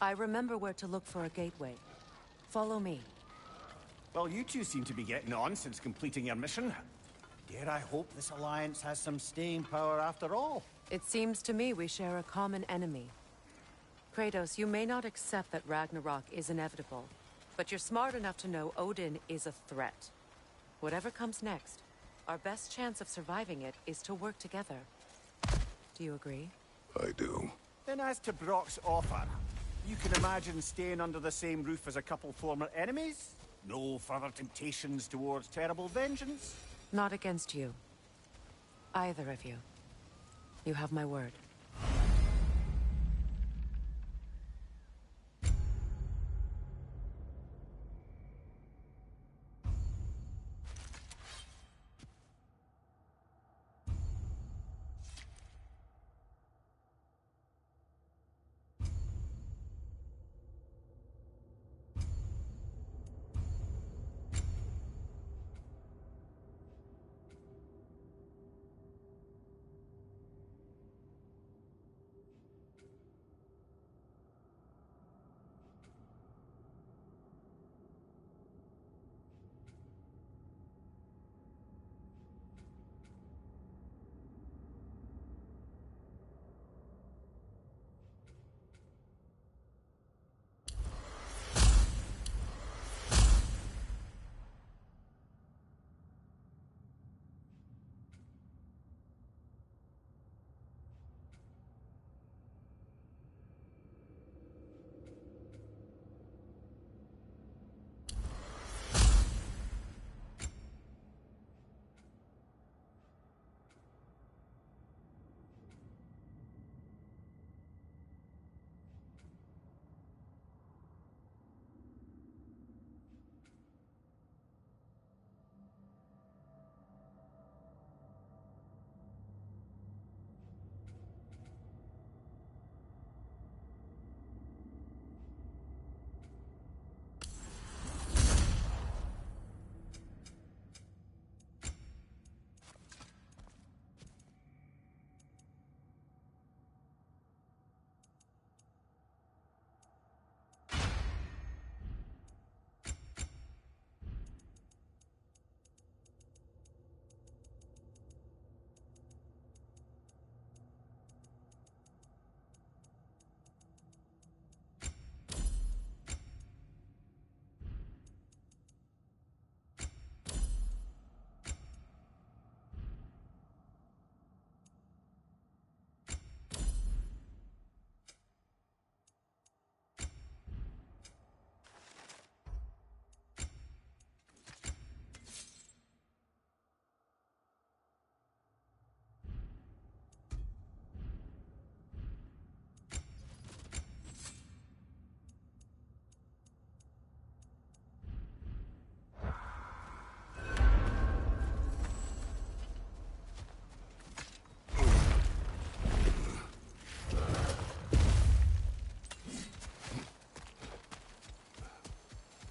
I remember where to look for a gateway. Follow me. Well, you two seem to be getting on since completing your mission. Dare I hope this alliance has some staying power after all? It seems to me we share a common enemy. Kratos, you may not accept that Ragnarok is inevitable, but you're smart enough to know Odin is a threat. Whatever comes next, our best chance of surviving it is to work together. Do you agree? I do. Then as to Brock's offer, you can imagine staying under the same roof as a couple former enemies? No further temptations towards terrible vengeance? Not against you. Either of you. You have my word.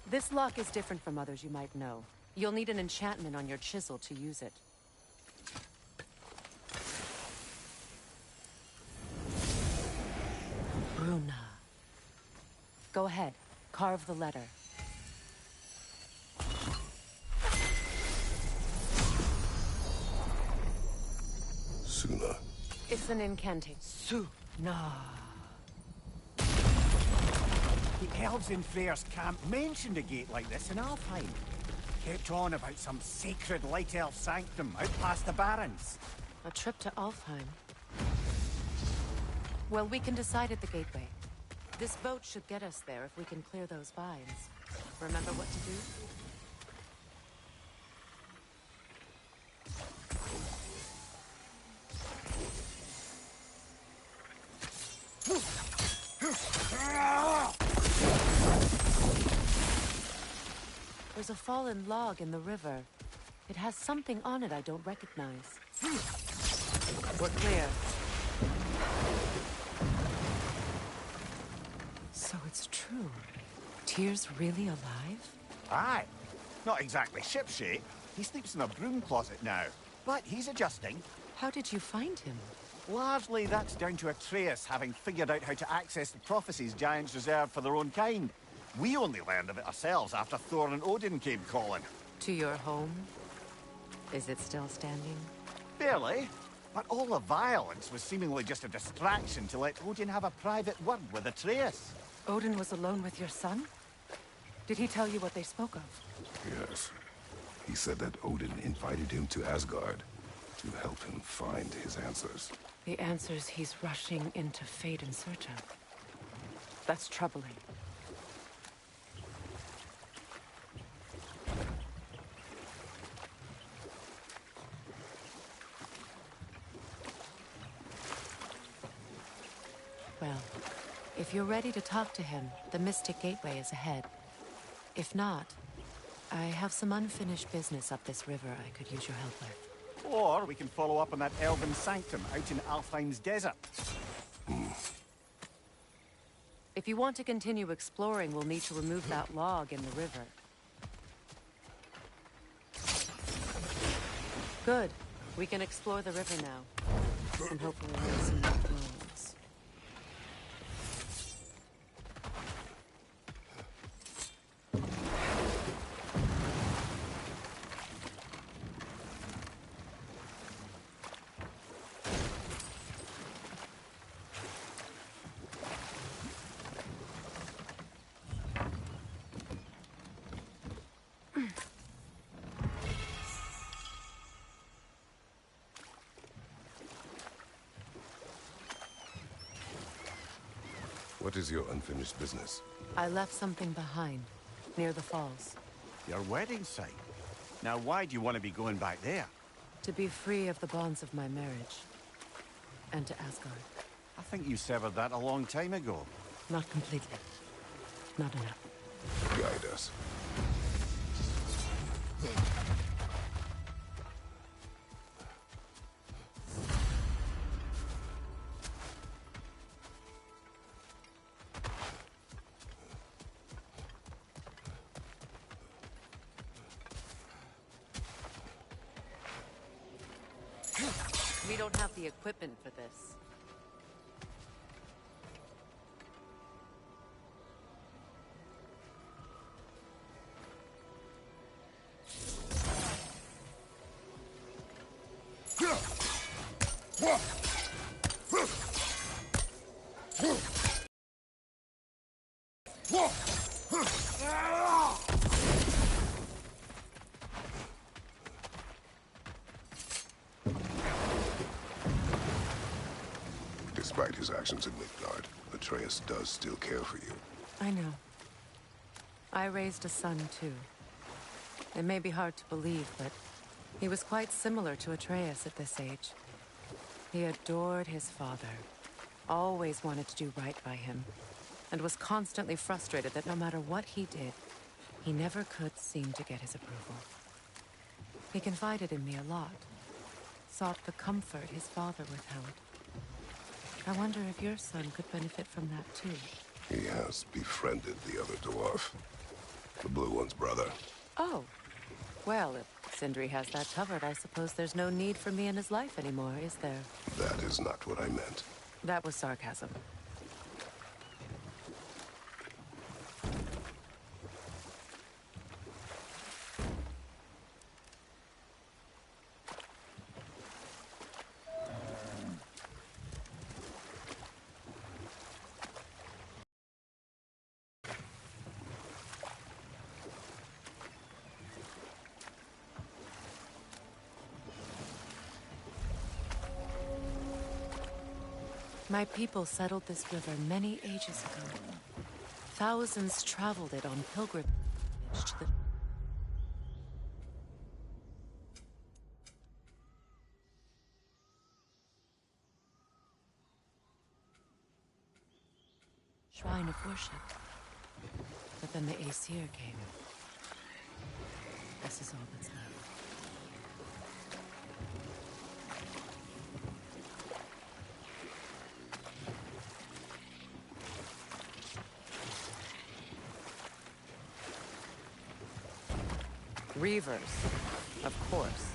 This lock is different from others you might know. You'll need an enchantment on your chisel to use it. Bruna. Go ahead. Carve the letter. Suna. It's an incantation. Suna. The elves in Freyr's camp mentioned a gate like this in Alfheim. Kept on about some sacred light elf sanctum out past the barrens. A trip to Alfheim. Well, we can decide at the gateway. This boat should get us there if we can clear those vines. Remember what to do? There's a fallen log in the river. It has something on it I don't recognize. We're clear. So it's true. Tyr's really alive? Aye. Not exactly shipshape. He sleeps in a broom closet now. But he's adjusting. How did you find him? Largely, that's down to Atreus having figured out how to access the prophecies giants reserved for their own kind. We only learned of it ourselves after Thor and Odin came calling. To your home? Is it still standing? Barely. But all the violence was seemingly just a distraction to let Odin have a private word with Atreus. Odin was alone with your son? Did he tell you what they spoke of? Yes. He said that Odin invited him to Asgard to help him find his answers. The answers he's rushing into fate in search of. That's troubling. Well, if you're ready to talk to him, the Mystic Gateway is ahead. If not, I have some unfinished business up this river I could use your help with. Or we can follow up on that elven sanctum out in Alfheim's desert. If you want to continue exploring, we'll need to remove that log in the river. Good. We can explore the river now. And hopefully find some more bones. What is your unfinished business? I left something behind, near the falls. Your wedding site. Now, why do you want to be going back there? To be free of the bonds of my marriage. And to Asgard. I think you severed that a long time ago. Not completely. Not enough. Guide us. We don't have the equipment for this. Despite his actions in Midgard, Atreus does still care for you. I know. I raised a son, too. It may be hard to believe, but he was quite similar to Atreus at this age. He adored his father, always wanted to do right by him, and was constantly frustrated that no matter what he did, he never could seem to get his approval. He confided in me a lot, sought the comfort his father withheld. I wonder if your son could benefit from that, too. He has befriended the other dwarf. The blue one's brother. Oh. Well, if Sindri has that covered, I suppose there's no need for me in his life anymore, is there? That is not what I meant. That was sarcasm. My people settled this river many ages ago. Thousands traveled it on pilgrimage to the... shrine of worship. But then the Aesir came. This is all that's left. Reavers, of course.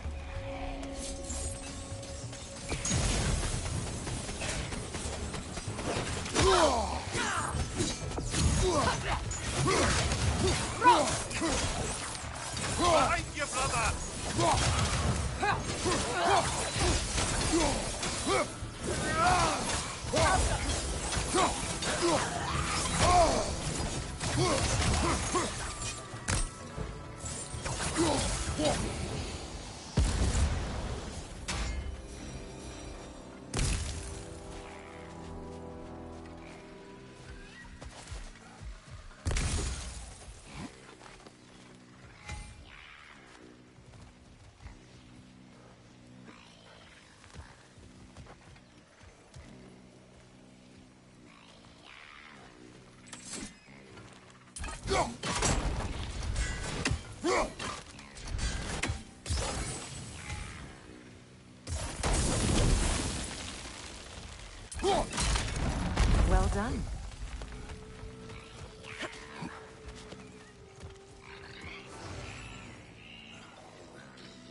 Well done.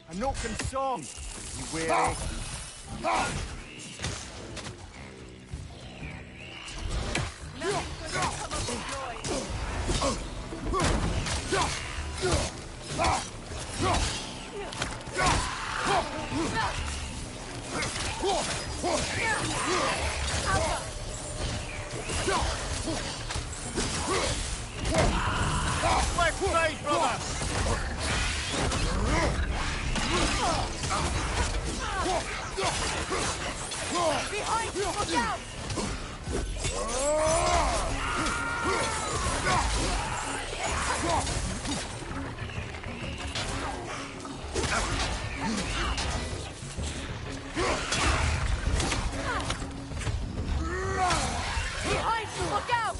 A Noken song. You weary? Left side, brother! Behind you! Look out! Behind you! Look out!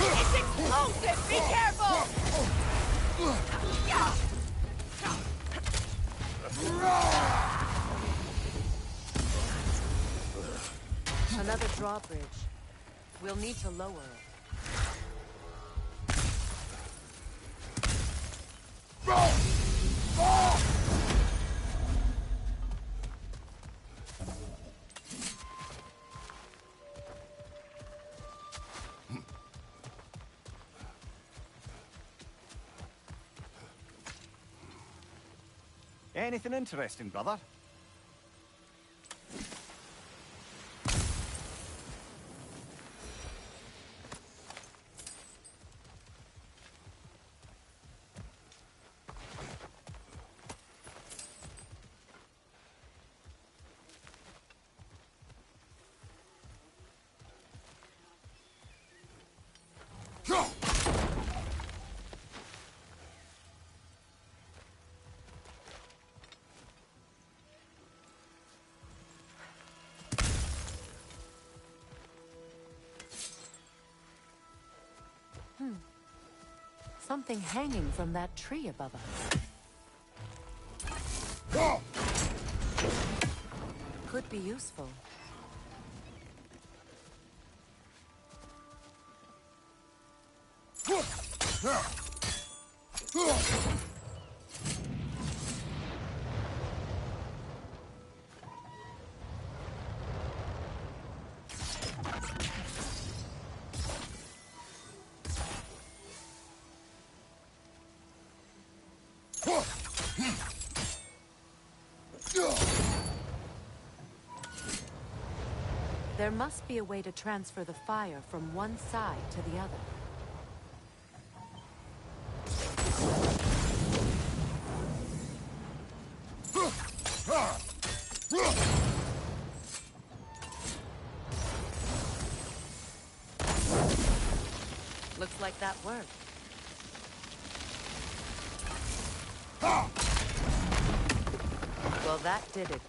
It's explosive! Be careful! Another drawbridge. We'll need to lower it. Anything interesting, brother? Something hanging from that tree above us. Could be useful. There must be a way to transfer the fire from one side to the other. Looks like that worked. Well, that did it.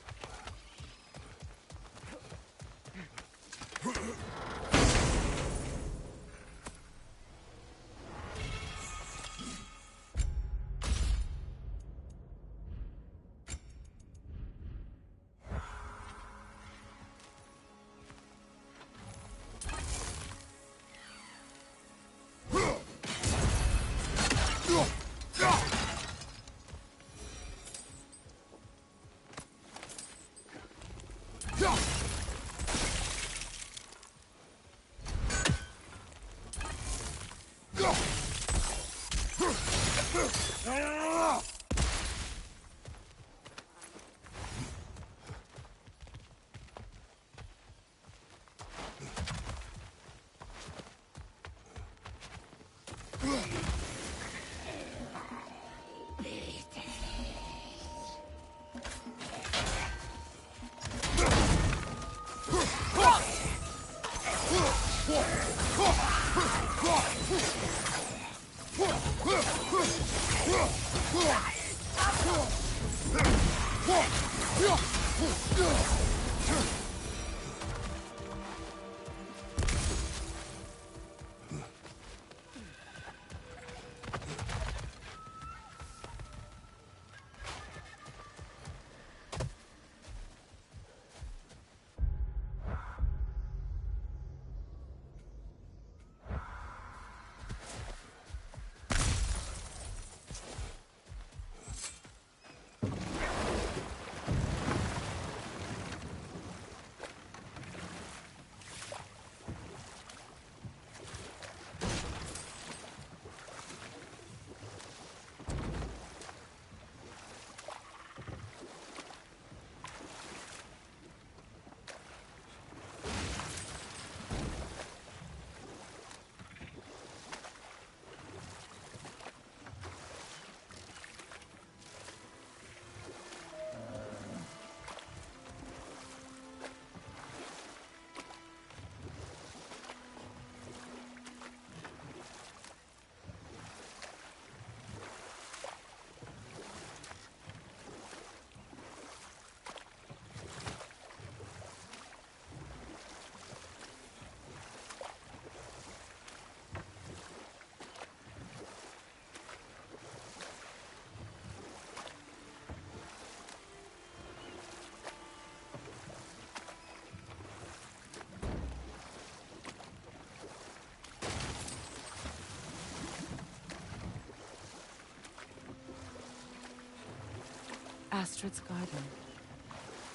Astrid's garden.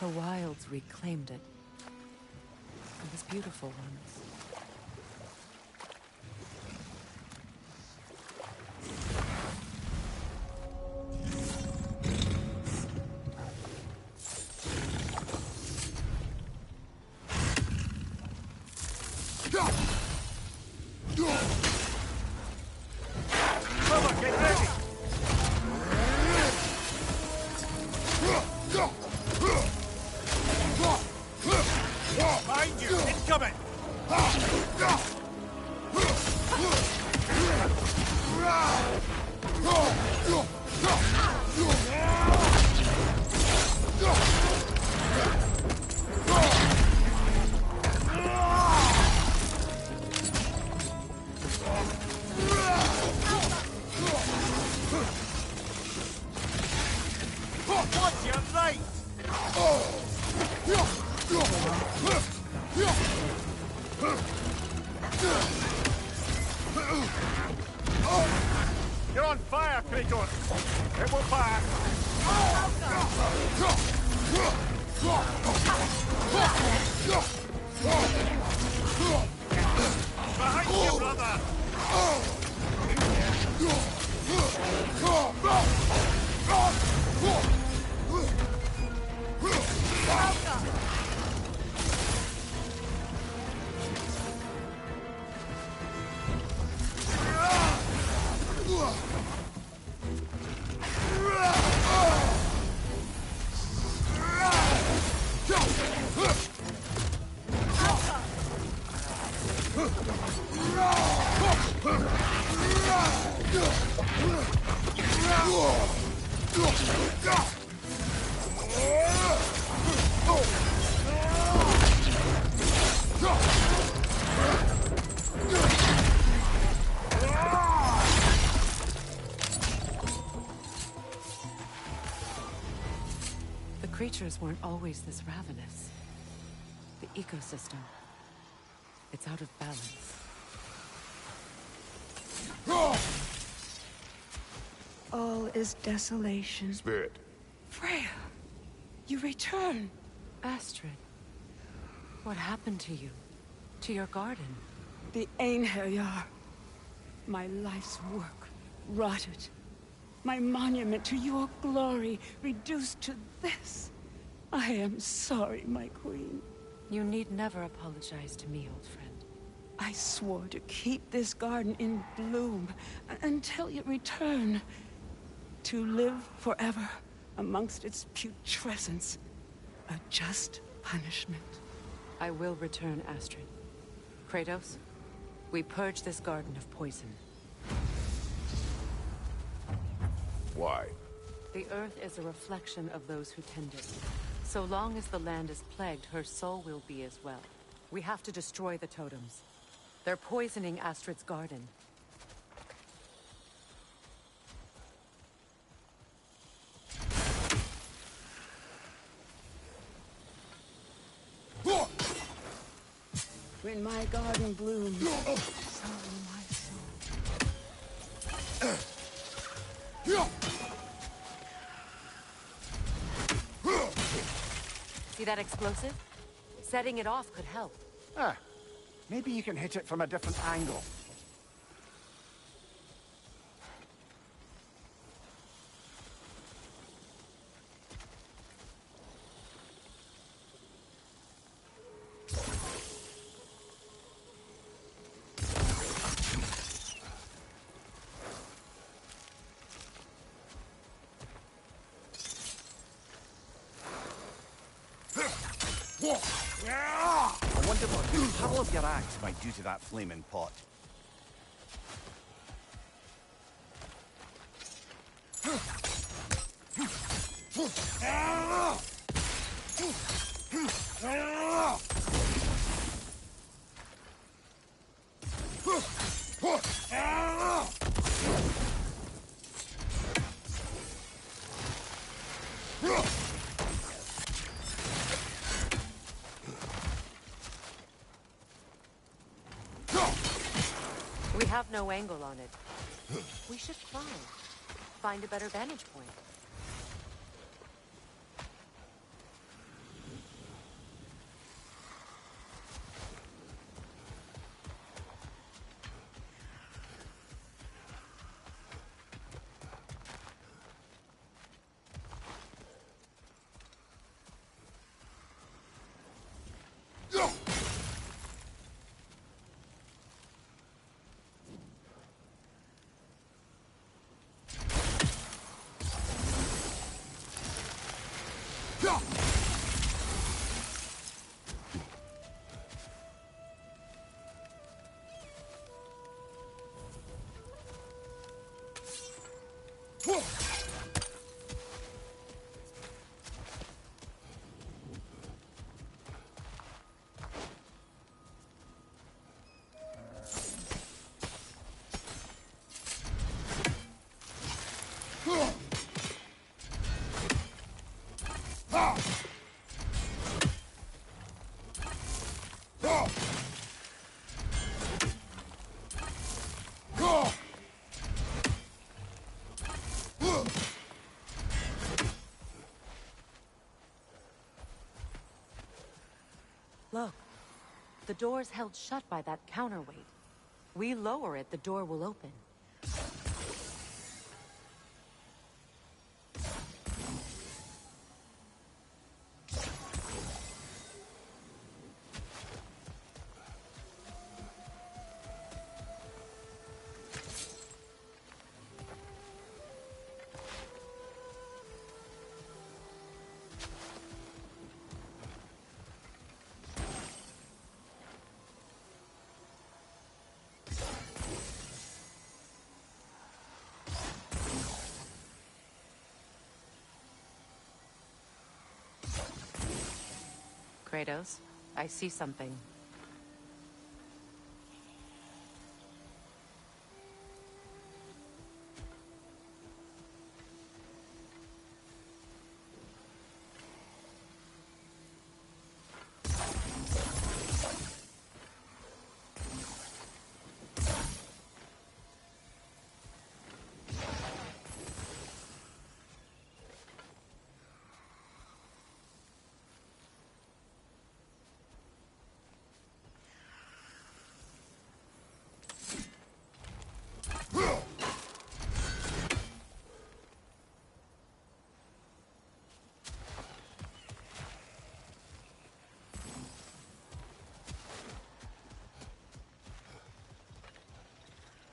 The wilds reclaimed it. It was beautiful once. You're on fire, Kratos! It will pass! Behind you, brother! The creatures weren't always this ravenous. The ecosystem, it's out of balance. All is desolation. Spirit. Freya, you return. Astrid, what happened to you? To your garden? The Einherjar. My life's work rotted. My monument to your glory reduced to this. I am sorry, my queen. You need never apologize to me, old friend. I swore to keep this garden in bloom until you return. To live forever amongst its putrescence. A just punishment. I will return, Astrid. Kratos, we purge this garden of poison. Why? The earth is a reflection of those who tend it. So long as the land is plagued, her soul will be as well. We have to destroy the totems. They're poisoning Astrid's garden. When my garden blooms, so will my soul. See that explosive? Setting it off could help. Ah, maybe you can hit it from a different angle. I wonder what the power of your axe might do to that flaming pot. We have no angle on it. We should climb. Find a better vantage point. Look, the door's held shut by that counterweight. We lower it, the door will open. Kratos, I see something.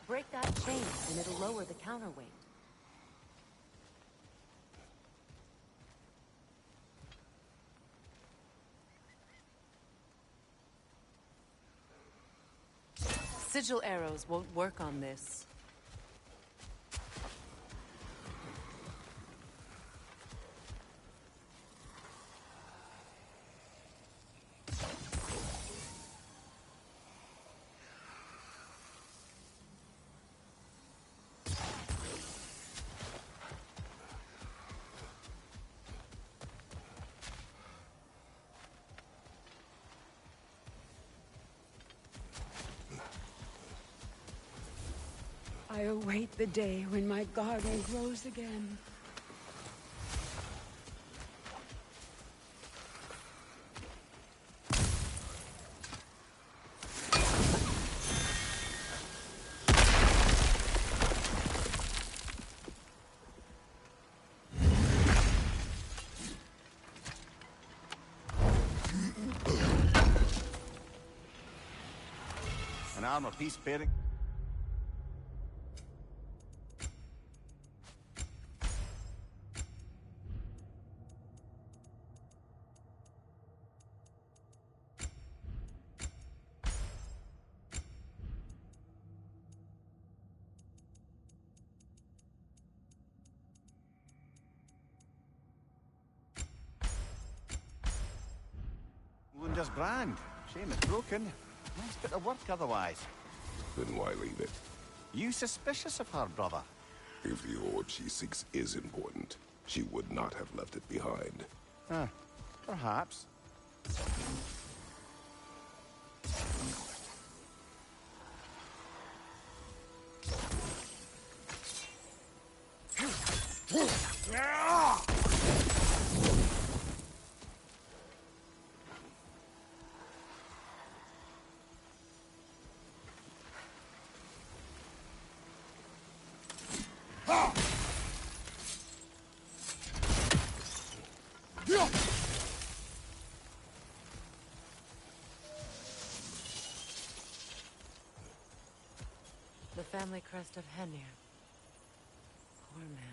Break that chain, and it'll lower the counterweight. Sigil arrows won't work on this. I await the day when my garden grows again. An armor piece bearing... Lunda's brand. Shame it's broken. Nice bit of work otherwise. Then why leave it? You suspicious of her, brother? If the orb she seeks is important, she would not have left it behind. Perhaps. The family crest of Henir. Poor man.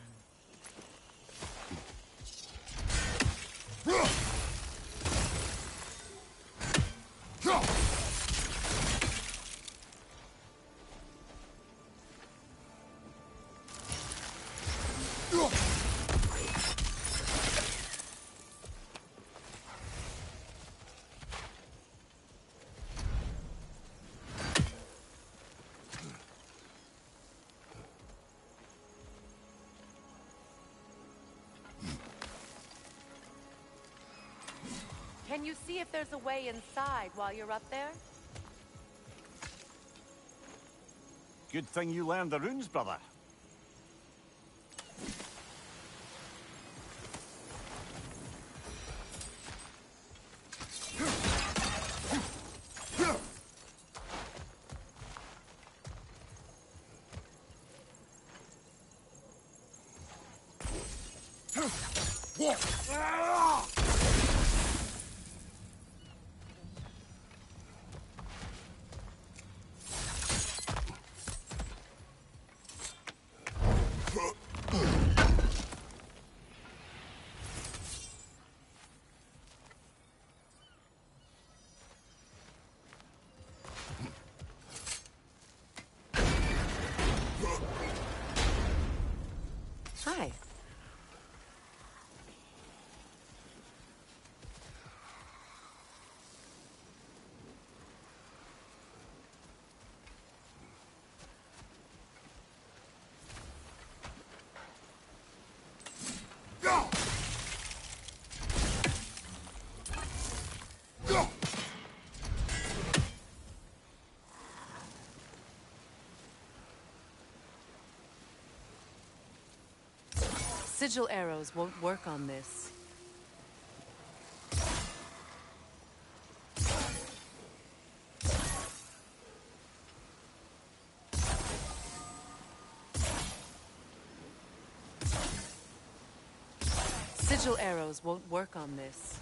Can you see if there's a way inside while you're up there? Good thing you learned the runes, brother. Hi. Sigil arrows won't work on this. Sigil arrows won't work on this.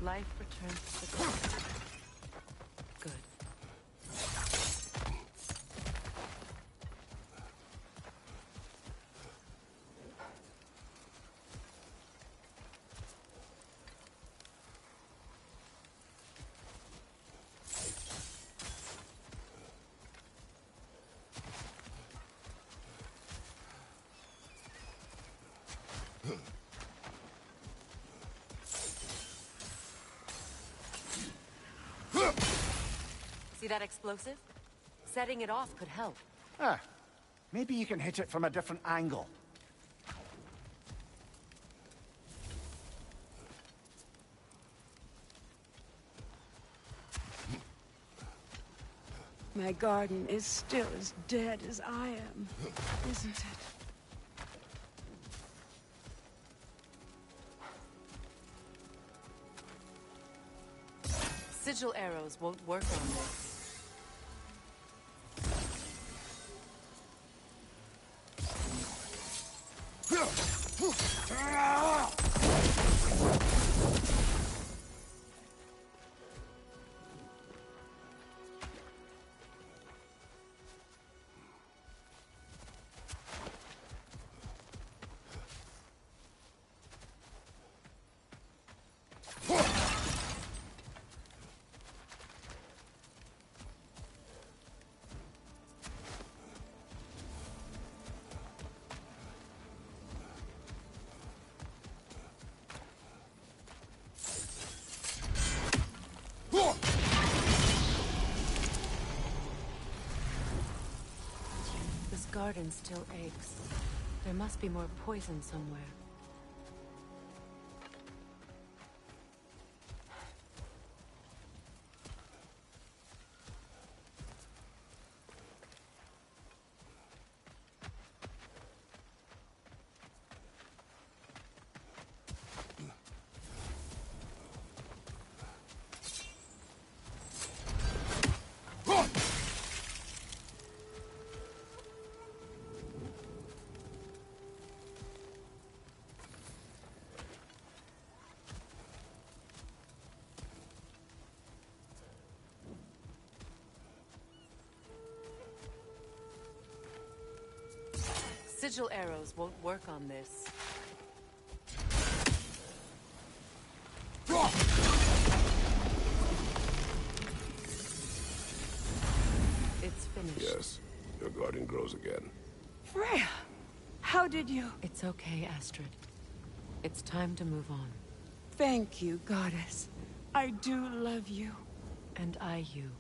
Life returns to the ground. Good. that explosive? Setting it off could help. Ah, maybe you can hit it from a different angle. My garden is still as dead as I am, isn't it? Sigil arrows won't work on this. This garden still aches. There must be more poison somewhere. Sigil arrows won't work on this. It's finished. Yes, your garden grows again. Freya! How did you... It's okay, Astrid. It's time to move on. Thank you, goddess. I do love you. And I you.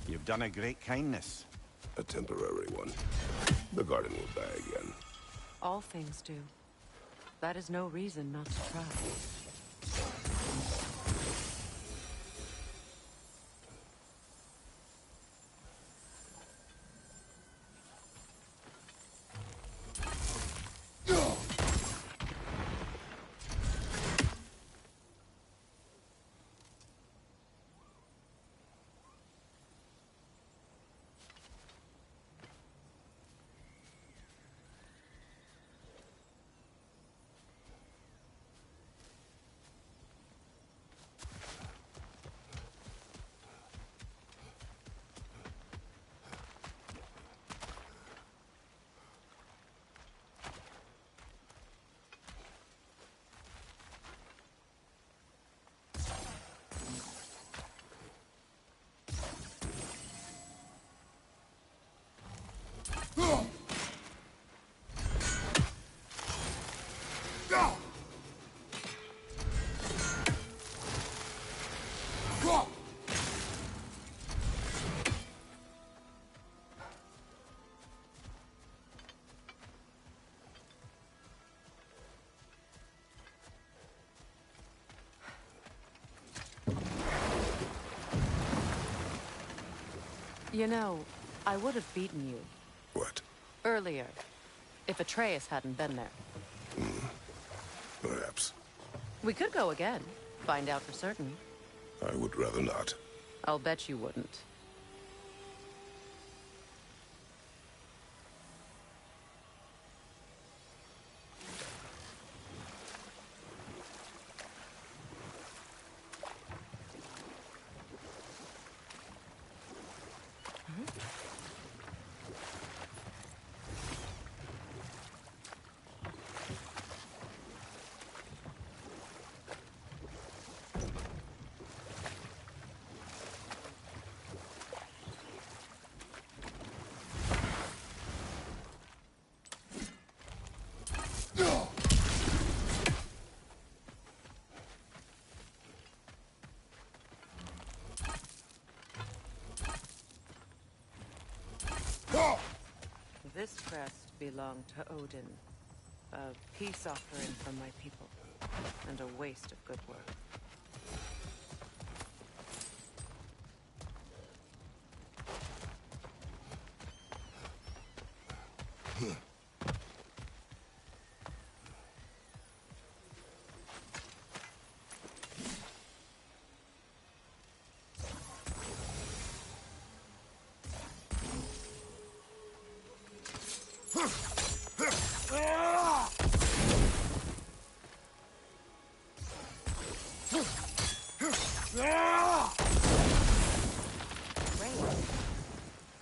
You've done a great kindness. A temporary one. The garden will die again. All things do. That is no reason not to try. You know, I would have beaten you. What? Earlier. If Atreus hadn't been there. Perhaps. We could go again. Find out for certain. I would rather not. I'll bet you wouldn't. belong to Odin. A peace offering from my people, and a waste of good work.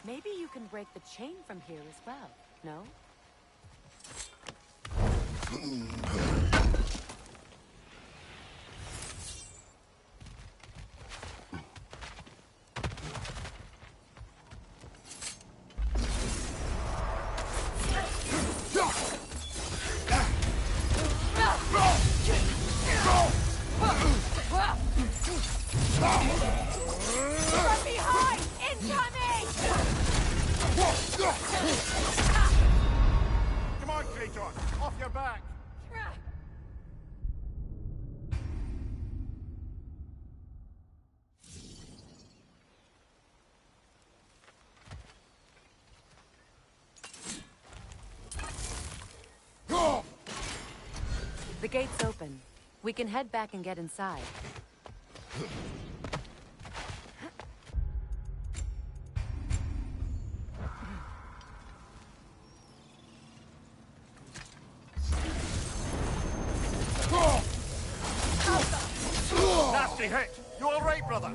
Maybe you can break the chain from here as well, no? From behind! Incoming! Come on, Kratos! Off your back! The gate's open. We can head back and get inside. Nasty hit! You alright, brother?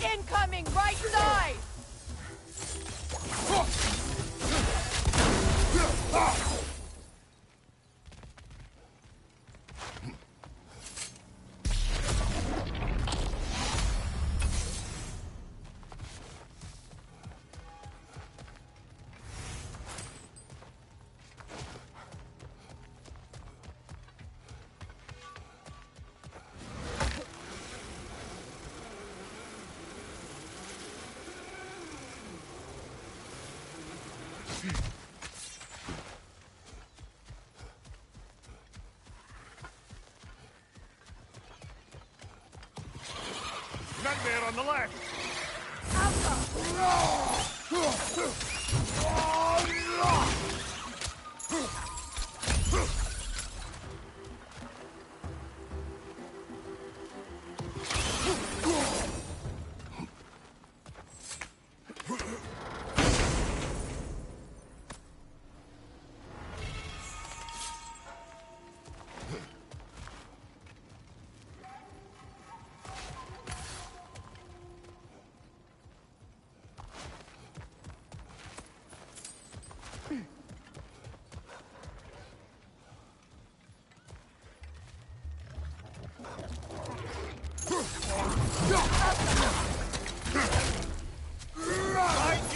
Incoming right side! Nightmare on the left!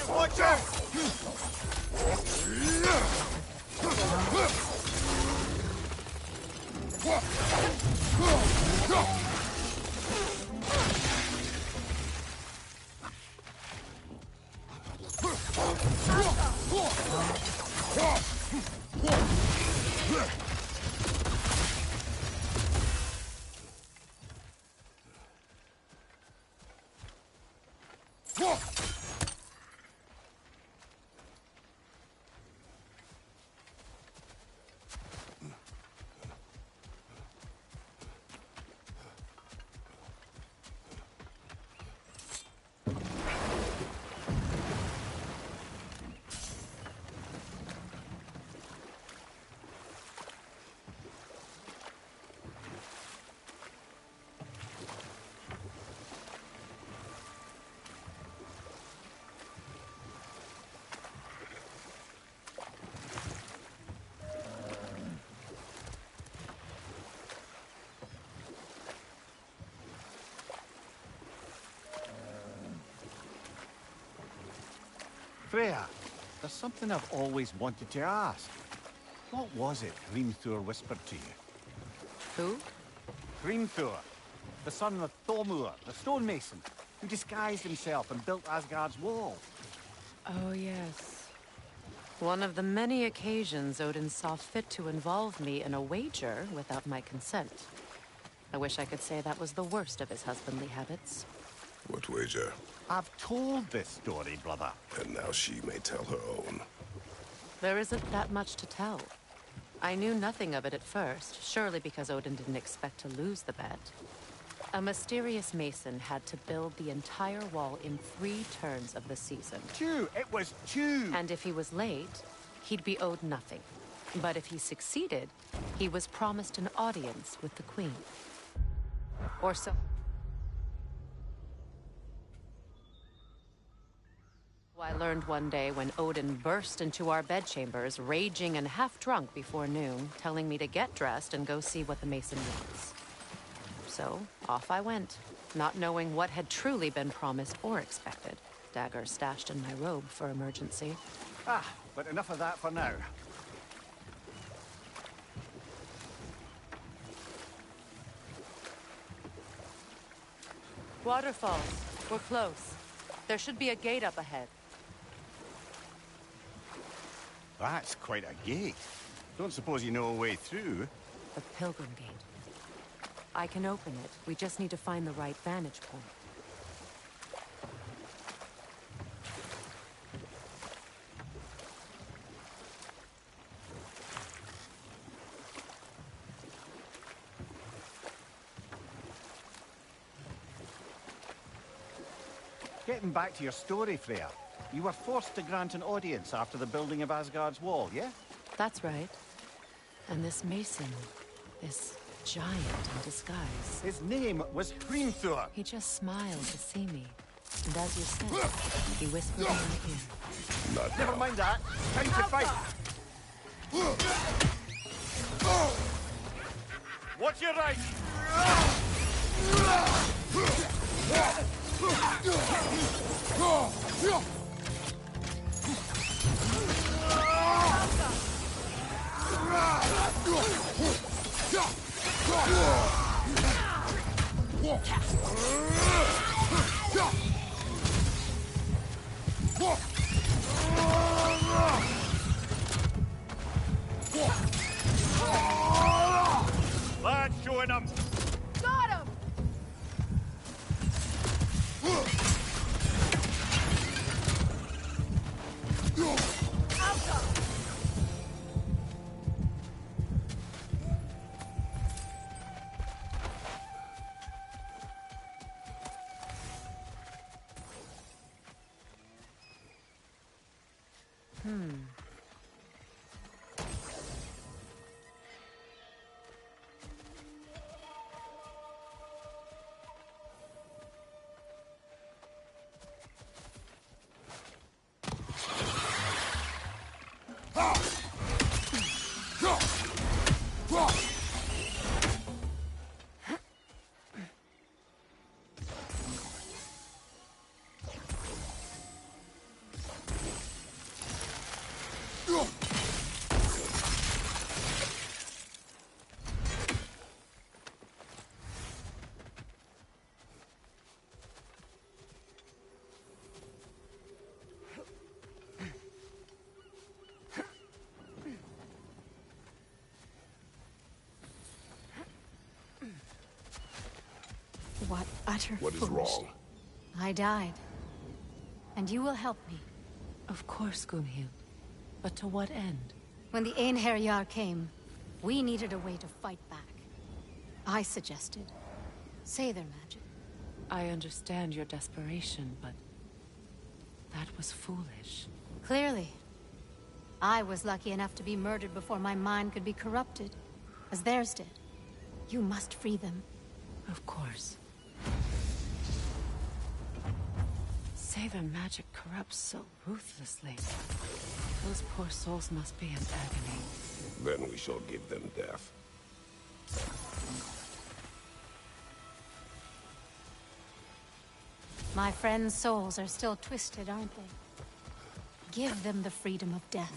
Watch out! Freya, there's something I've always wanted to ask. What was it Hrimthur whispered to you? Who? Hrimthur, the son of Thormur, the stonemason, who disguised himself and built Asgard's wall. Oh, yes. One of the many occasions Odin saw fit to involve me in a wager without my consent. I wish I could say that was the worst of his husbandly habits. What wager? I've told this story, brother. And now she may tell her own. There isn't that much to tell. I knew nothing of it at first, surely because Odin didn't expect to lose the bet. A mysterious mason had to build the entire wall in 3 turns of the season. 2! It was 2! And if he was late, he'd be owed nothing. But if he succeeded, he was promised an audience with the queen. Or so. I learned one day when Odin burst into our bedchambers, raging and half-drunk before noon, telling me to get dressed and go see what the mason wants. So, off I went, not knowing what had truly been promised or expected. Dagger stashed in my robe for emergency. Ah, but enough of that for now. Waterfalls. We're close. There should be a gate up ahead. That's quite a gate. Don't suppose you know a way through? The Pilgrim Gate. I can open it. We just need to find the right vantage point. Getting back to your story, Freya. You were forced to grant an audience after the building of Asgard's wall, yeah? That's right. And this mason, this giant in disguise. His name was Hrimthur. He just smiled to see me. And as you said, he whispered in my ear. Not Never now. mind that. Time to fight. What's your right? Lads, showing them. Got him! What utter What is foolish- wrong? I died. And you will help me. Of course, Gunhild. But to what end? When the Einherjar came, we needed a way to fight back. I suggested say their magic. I understand your desperation, but that was foolish. Clearly. I was lucky enough to be murdered before my mind could be corrupted, as theirs did. You must free them. Of course. Say their magic corrupts so ruthlessly. Those poor souls must be in agony. Then we shall give them death. My friends' souls are still twisted, aren't they? Give them the freedom of death.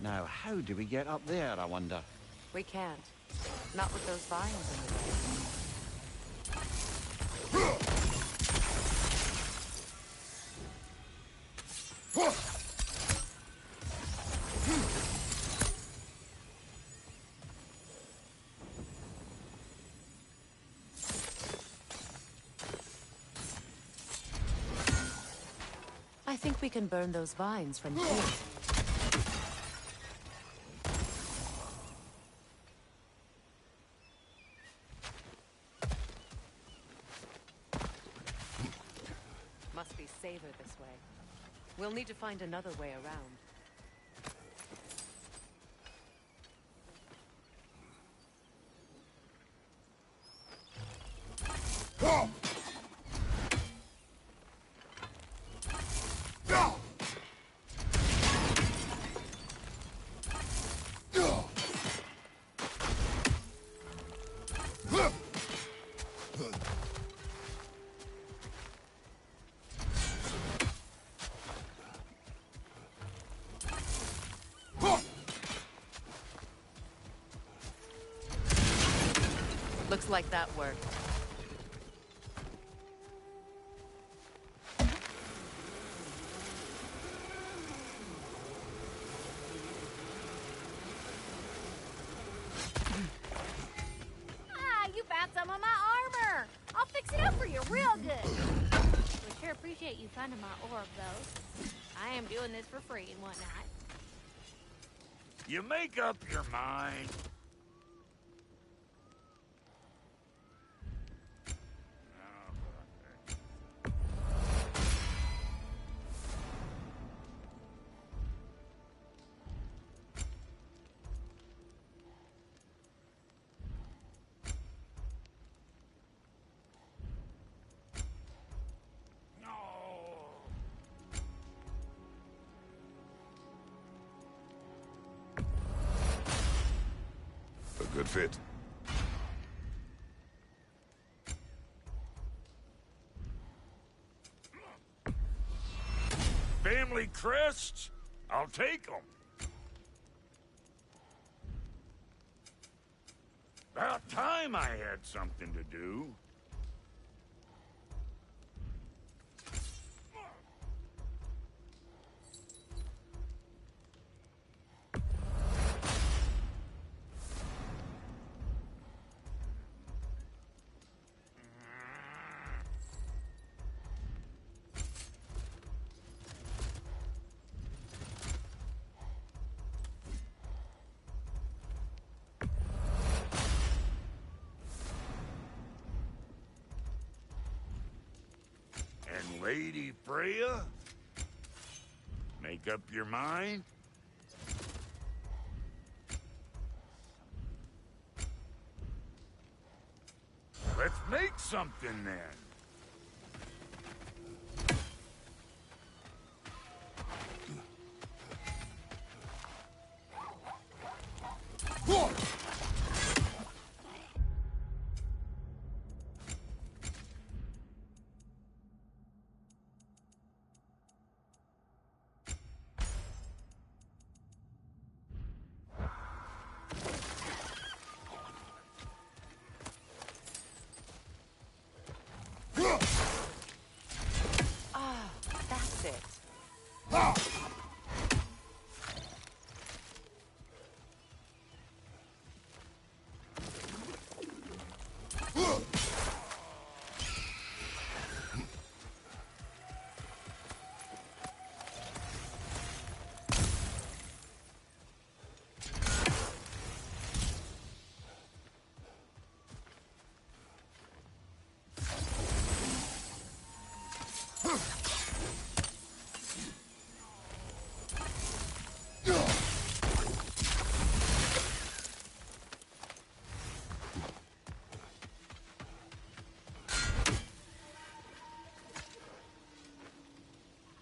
Now, how do we get up there, I wonder? We can't. Not with those vines in the way. I think we can burn those vines from here. Must be safer this way. We'll need to find another way around. Looks like that worked. You found some of my armor. I'll fix it up for you real good. We sure appreciate you finding my orb, though. I am doing this for free and whatnot. You make up your mind. Good fit. Family crests? I'll take them. About time I had something to do. And Lady Freya? Make up your mind? Let's make something then.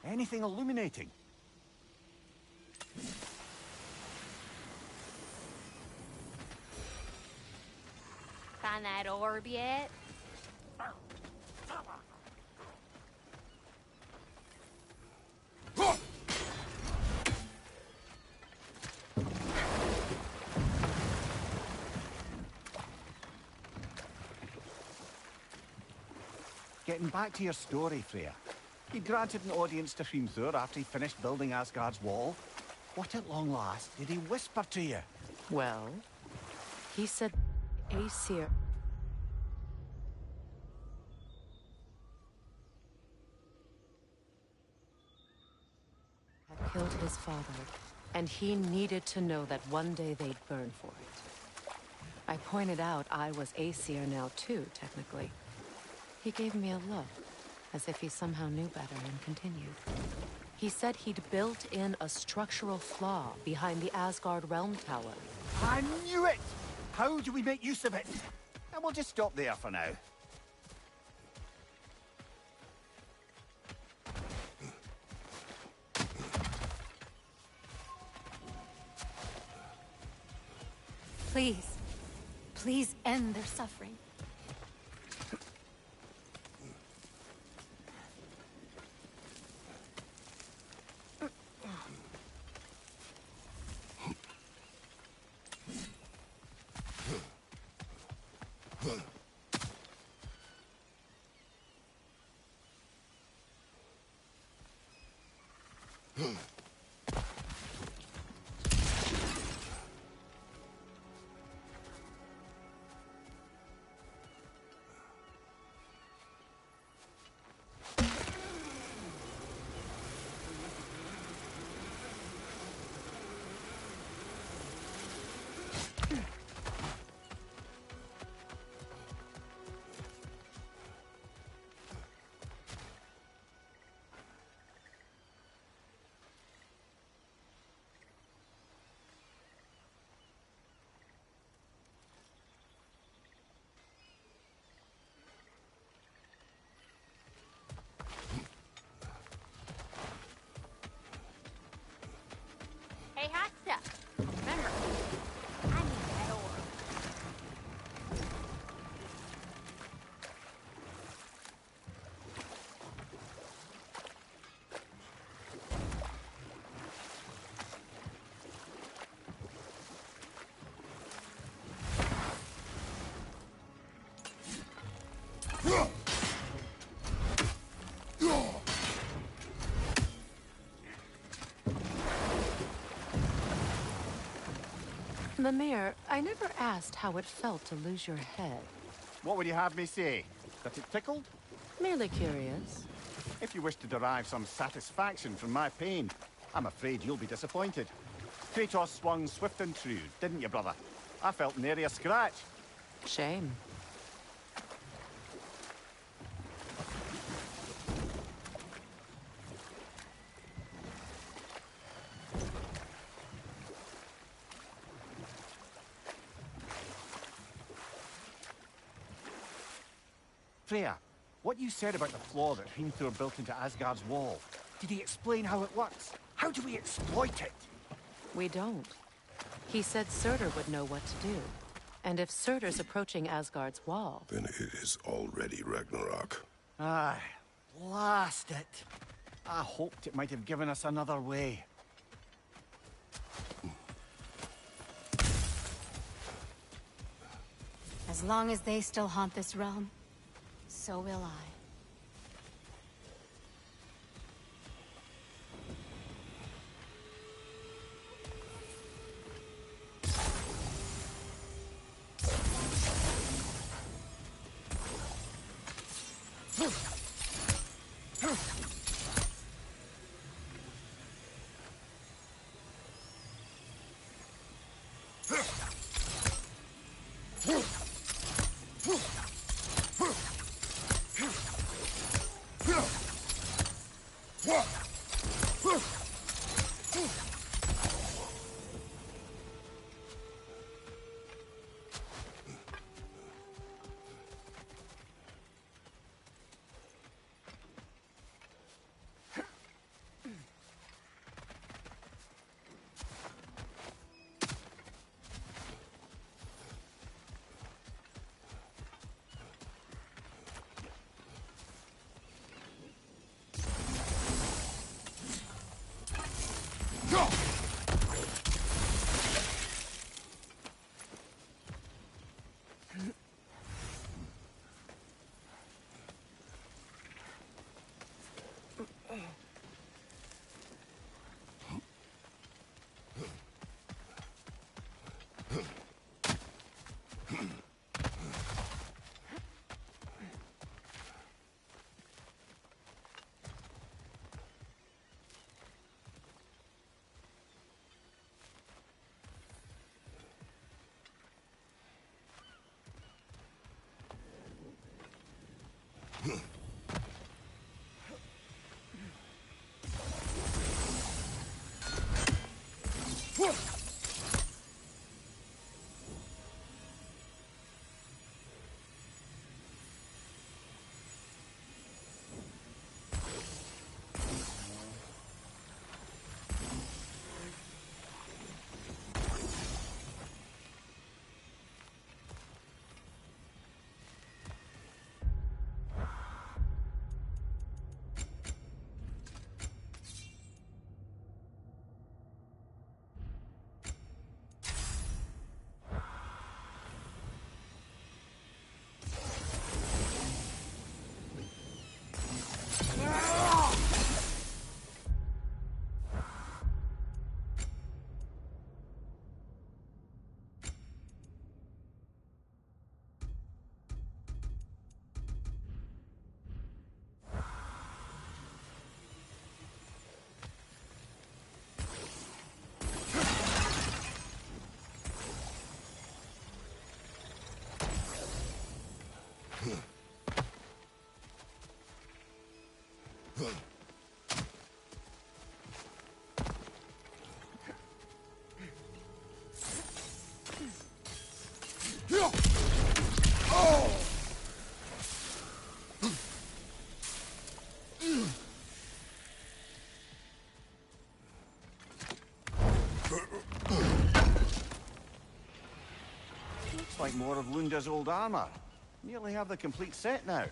Anything illuminating? Find that orb yet? Getting back to your story, Freya. He granted an audience to Hrimthur after he finished building Asgard's wall. What at long last did he whisper to you? Well, he said Aesir... had killed his father, and he needed to know that one day they'd burn for it. I pointed out I was Aesir now too, technically. He gave me a look, as if he somehow knew better, and continued. He said he'd built in a structural flaw behind the Asgard Realm Tower. I knew it! How do we make use of it? And we'll just stop there for now. Please. Please end their suffering. Hey, hot stuff. Remember, I need that orb. Mimir, I never asked how it felt to lose your head. What would you have me say? That it tickled? Merely curious. If you wish to derive some satisfaction from my pain, I'm afraid you'll be disappointed. Kratos swung swift and true, didn't you, brother? I felt nary a scratch. Shame. Freya, what you said about the flaw that Hrimthur built into Asgard's wall, did he explain how it works? How do we exploit it? We don't. He said Surtur would know what to do. And if Surtur's approaching Asgard's wall... Then it is already Ragnarok. Aye, blast it. I hoped it might have given us another way. As long as they still haunt this realm, so will I. Looks like more of Lunda's old armor. Nearly have the complete set now.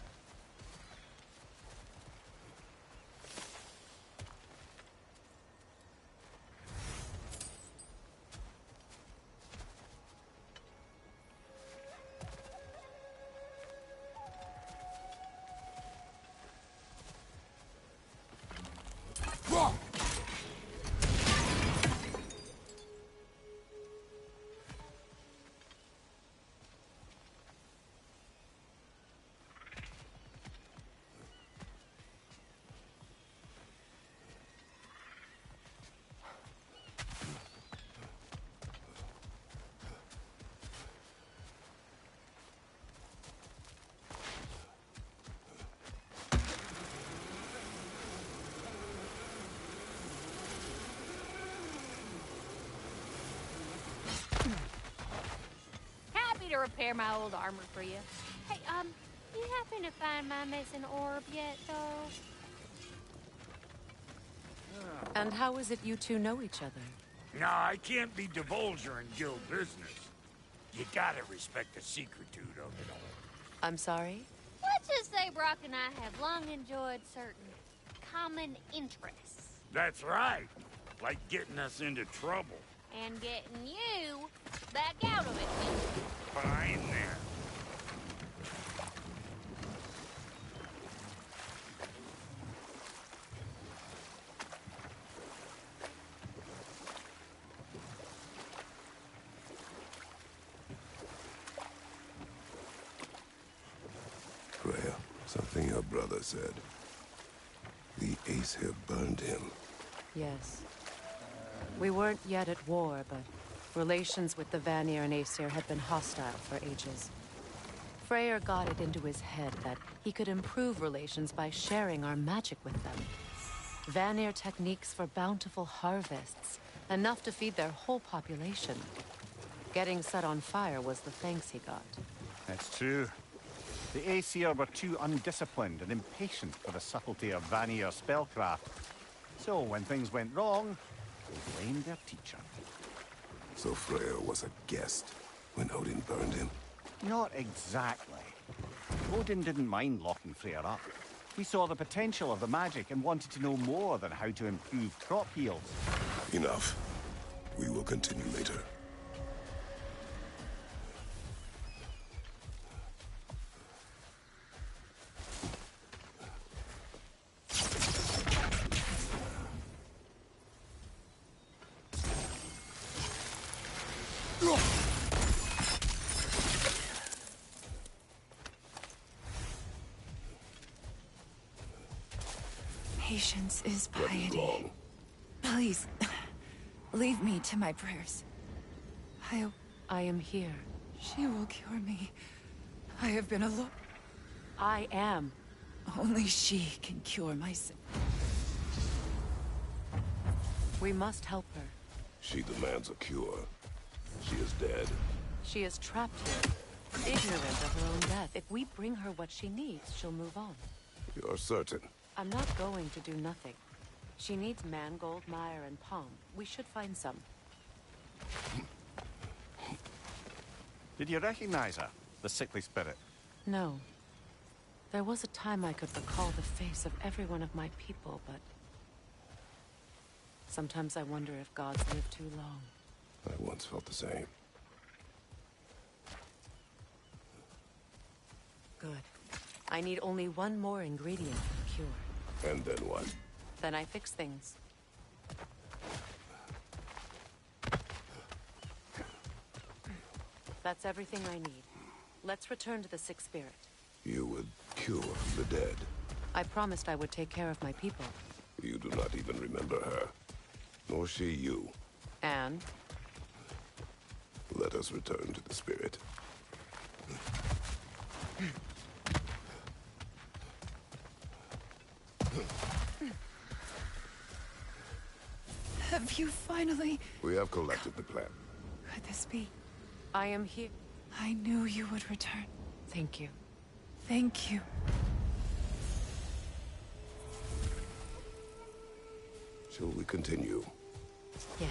To repair my old armor for you. Hey, you happen to find my missing orb yet, though? And how is it you two know each other? No, I can't be divulger in guild business. You gotta respect the secretude of it all. I'm sorry? Let's just say Brock and I have long enjoyed certain common interests. That's right. Like getting us into trouble. And getting you back out of it. Fine then. Freya, something your brother said. The Ace here burned him. Yes. We weren't yet at war, but relations with the Vanir and Aesir had been hostile for ages. Freyr got it into his head that he could improve relations by sharing our magic with them. Vanir techniques for bountiful harvests, enough to feed their whole population. Getting set on fire was the thanks he got. That's true. The Aesir were too undisciplined and impatient for the subtlety of Vanir spellcraft. So when things went wrong, they blamed their teacher. So Freyr was a guest when Odin burned him? Not exactly. Odin didn't mind locking Freyr up. He saw the potential of the magic and wanted to know more than how to improve crop yields. Enough. We will continue later. Patience is piety. Please, leave me to my prayers. I am here. She will cure me. I have been alone. I am. Only she can cure my sin. We must help her. She demands a cure. She is dead. She is trapped here, ignorant of her own death. If we bring her what she needs, she'll move on. You are certain? I'm not going to do nothing. She needs mangold, mire, and palm. We should find some. Did you recognize her? The sickly spirit? No. There was a time I could recall the face of every one of my people, but... sometimes I wonder if gods live too long. I once felt the same. Good. I need only one more ingredient for the cure. And then what? Then I fix things. That's everything I need. Let's return to the Sick Spirit. You would cure the dead. I promised I would take care of my people. You do not even remember her. Nor she you. And? Let us return to the spirit. Have you finally... We have collected the plan. Could this be? I am here. I knew you would return. Thank you. Thank you. Shall we continue? Yes.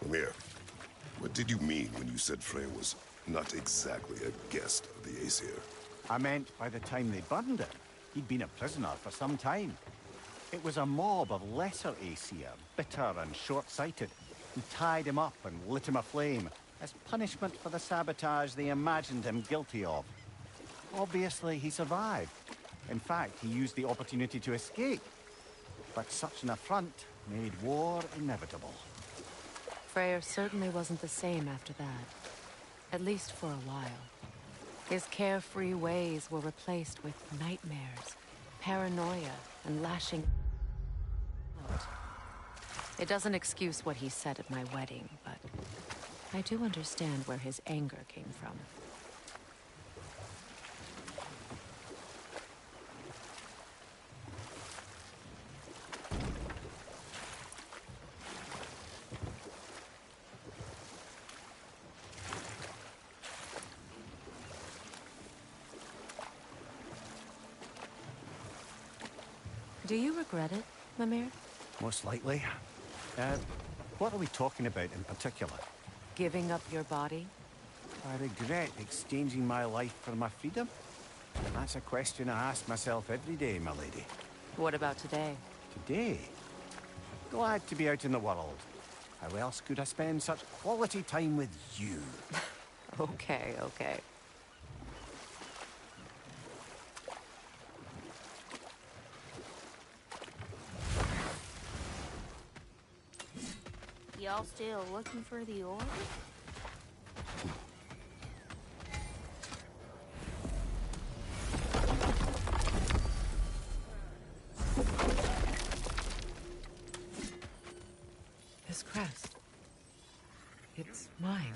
Mimir, what did you mean when you said Freyr was not exactly a guest of the Aesir? I meant by the time they burned him, he'd been a prisoner for some time. It was a mob of lesser Aesir, bitter and short-sighted, who tied him up and lit him aflame as punishment for the sabotage they imagined him guilty of. Obviously, he survived. In fact, he used the opportunity to escape. But such an affront made war inevitable. Freyr certainly wasn't the same after that. At least for a while. His carefree ways were replaced with nightmares, paranoia, and lashing out. It doesn't excuse what he said at my wedding, but I do understand where his anger came from. Do you regret it, Mimir? Most likely. What are we talking about in particular? Giving up your body? I regret exchanging my life for my freedom? That's a question I ask myself every day, my lady. What about today? Today? Glad to be out in the world. How else could I spend such quality time with you? Okay, okay. Y'all still looking for the orb? This crest. It's mine.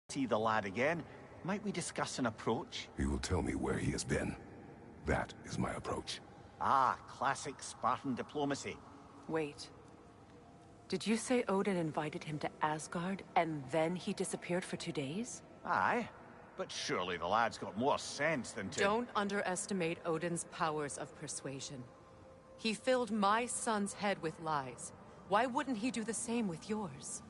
See the lad again. Might we discuss an approach? He will tell me where he has been. That is my approach. Ah, classic Spartan diplomacy. Wait. Did you say Odin invited him to Asgard, and then he disappeared for 2 days? Aye, but surely the lad's got more sense than to... Don't underestimate Odin's powers of persuasion. He filled my son's head with lies. Why wouldn't he do the same with yours?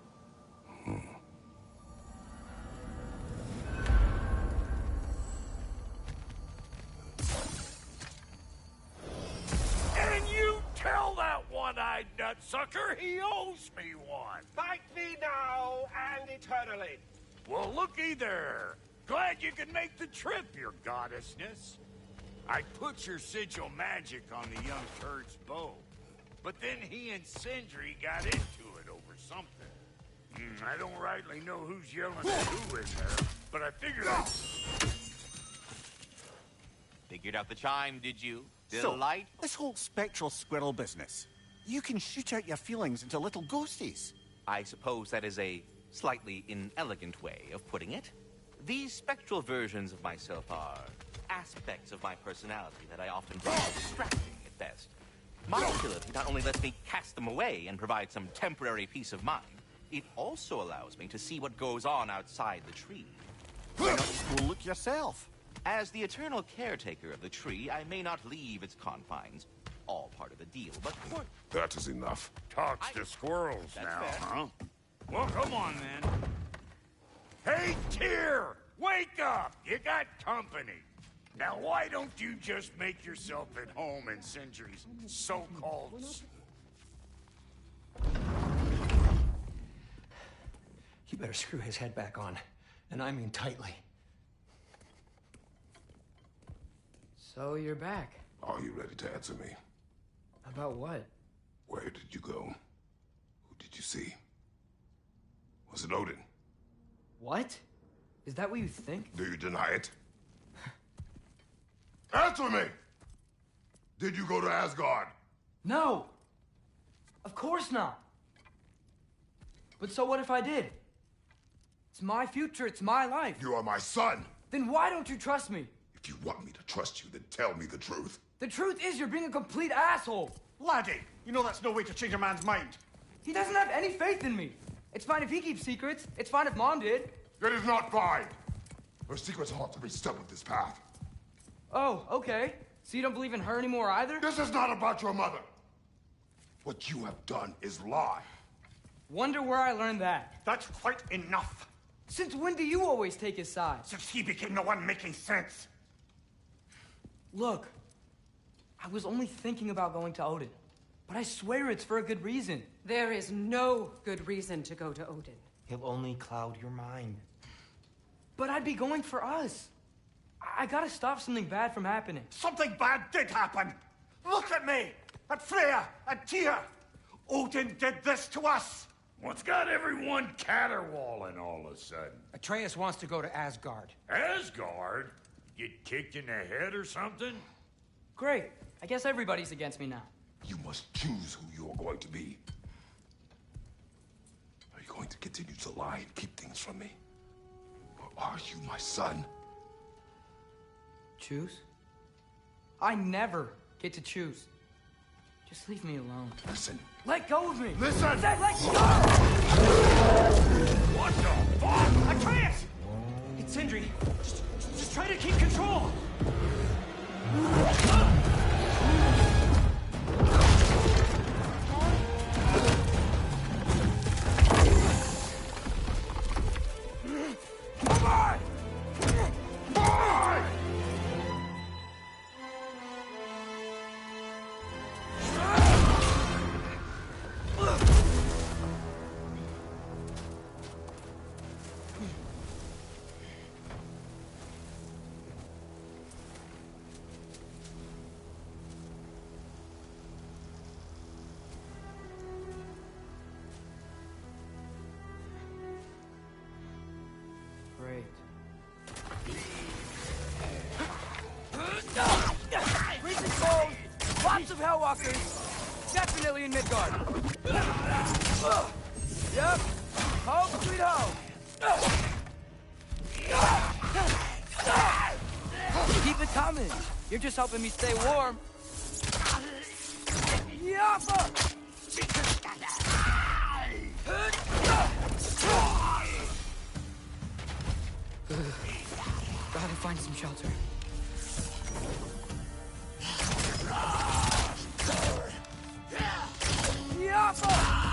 And you tell that one-eyed nutsucker he owes me one. Fight me now and eternally. Well, looky there. Glad you can make the trip, your goddessness. I put your sigil magic on the young turd's bow, but then he and Sindri got into it over something. I don't rightly know who's yelling at who in there, but I figured Figured out the chime, did you? So, Delight? this whole spectral squirrel business. You can shoot out your feelings into little ghosties. I suppose that is a slightly inelegant way of putting it. These spectral versions of myself are aspects of my personality that I often find distracting at best. My ability not only lets me cast them away and provide some temporary peace of mind, it also allows me to see what goes on outside the tree. Why not just go look yourself? As the eternal caretaker of the tree, I may not leave its confines. All part of the deal, but... That is enough. talks to squirrels That's now, fair. huh? Well, come on, then. Hey, Tyr! Wake up! You got company. Now, why don't you just make yourself at home in Sindri's so-called... You better screw his head back on. And I mean tightly. So you're back. Are you ready to answer me? About what? Where did you go? Who did you see? Was it Odin? What? Is that what you think? Do you deny it? Answer me! Did you go to Asgard? No! Of course not! But so what if I did? It's my future, it's my life. You are my son! Then why don't you trust me? If you want me to trust you, then tell me the truth. The truth is you're being a complete asshole! Laddie, you know that's no way to change a man's mind. He doesn't have any faith in me. It's fine if he keeps secrets. It's fine if Mom did. It is not fine! Her secrets ought to be stuck with this path. Oh, okay. So you don't believe in her anymore either? This is not about your mother! What you have done is lie. Wonder where I learned that. That's quite enough. Since when do you always take his side? Since he became the one making sense. Look, I was only thinking about going to Odin. But I swear it's for a good reason. There is no good reason to go to Odin. He'll only cloud your mind. But I'd be going for us. I gotta stop something bad from happening. Something bad did happen. Look at me, at Freya, at Tyr. Odin did this to us. What's got everyone caterwauling all of a sudden? Atreus wants to go to Asgard. Asgard? Get kicked in the head or something? Great. I guess everybody's against me now. You must choose who you are going to be. Are you going continue to lie and keep things from me? Or are you my son? Choose? I never get to choose. Just leave me alone. Listen. Let go of me! Listen! I said let go! What the fuck? Atreus! It's Sindri. Just try to keep control. Come on! Boy! Great. Freezing cold, lots of Hellwalkers, definitely in Midgard. Yep, home sweet home. Keep it coming. You're just helping me stay warm. Yappa! Gotta find some shelter. Yappa!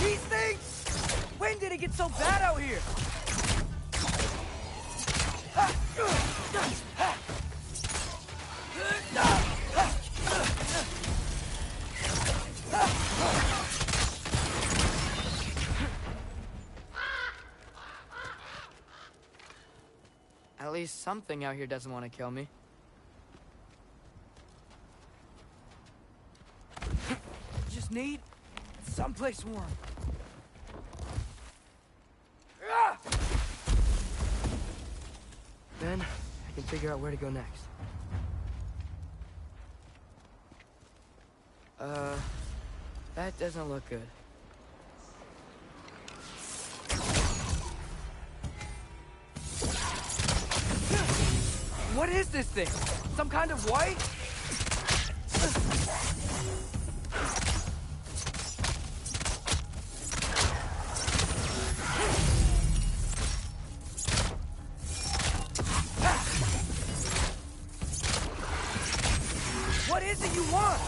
These things! When did it get so bad out here? At least something out here doesn't want to kill me. Just need someplace warm. Then I can figure out where to go next. That doesn't look good. What is this thing? Some kind of white? What is it you want?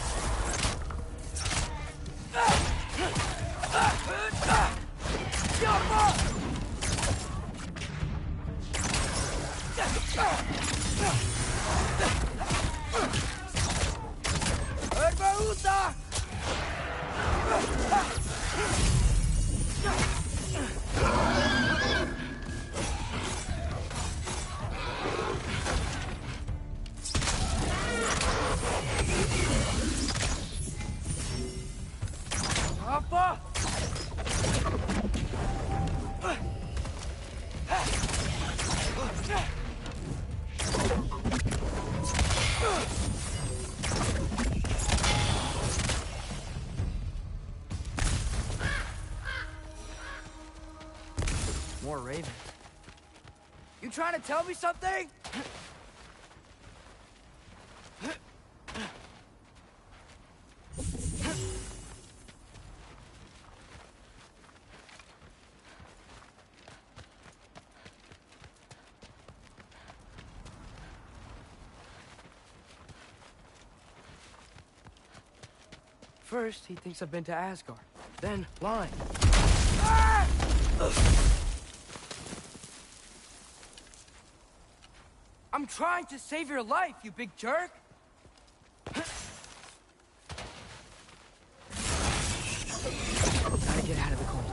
More ravens. You trying to tell me something? First, he thinks I've been to Asgard. Then, lying. Ah! I'm trying to save your life, you big jerk! Gotta get out of the cold.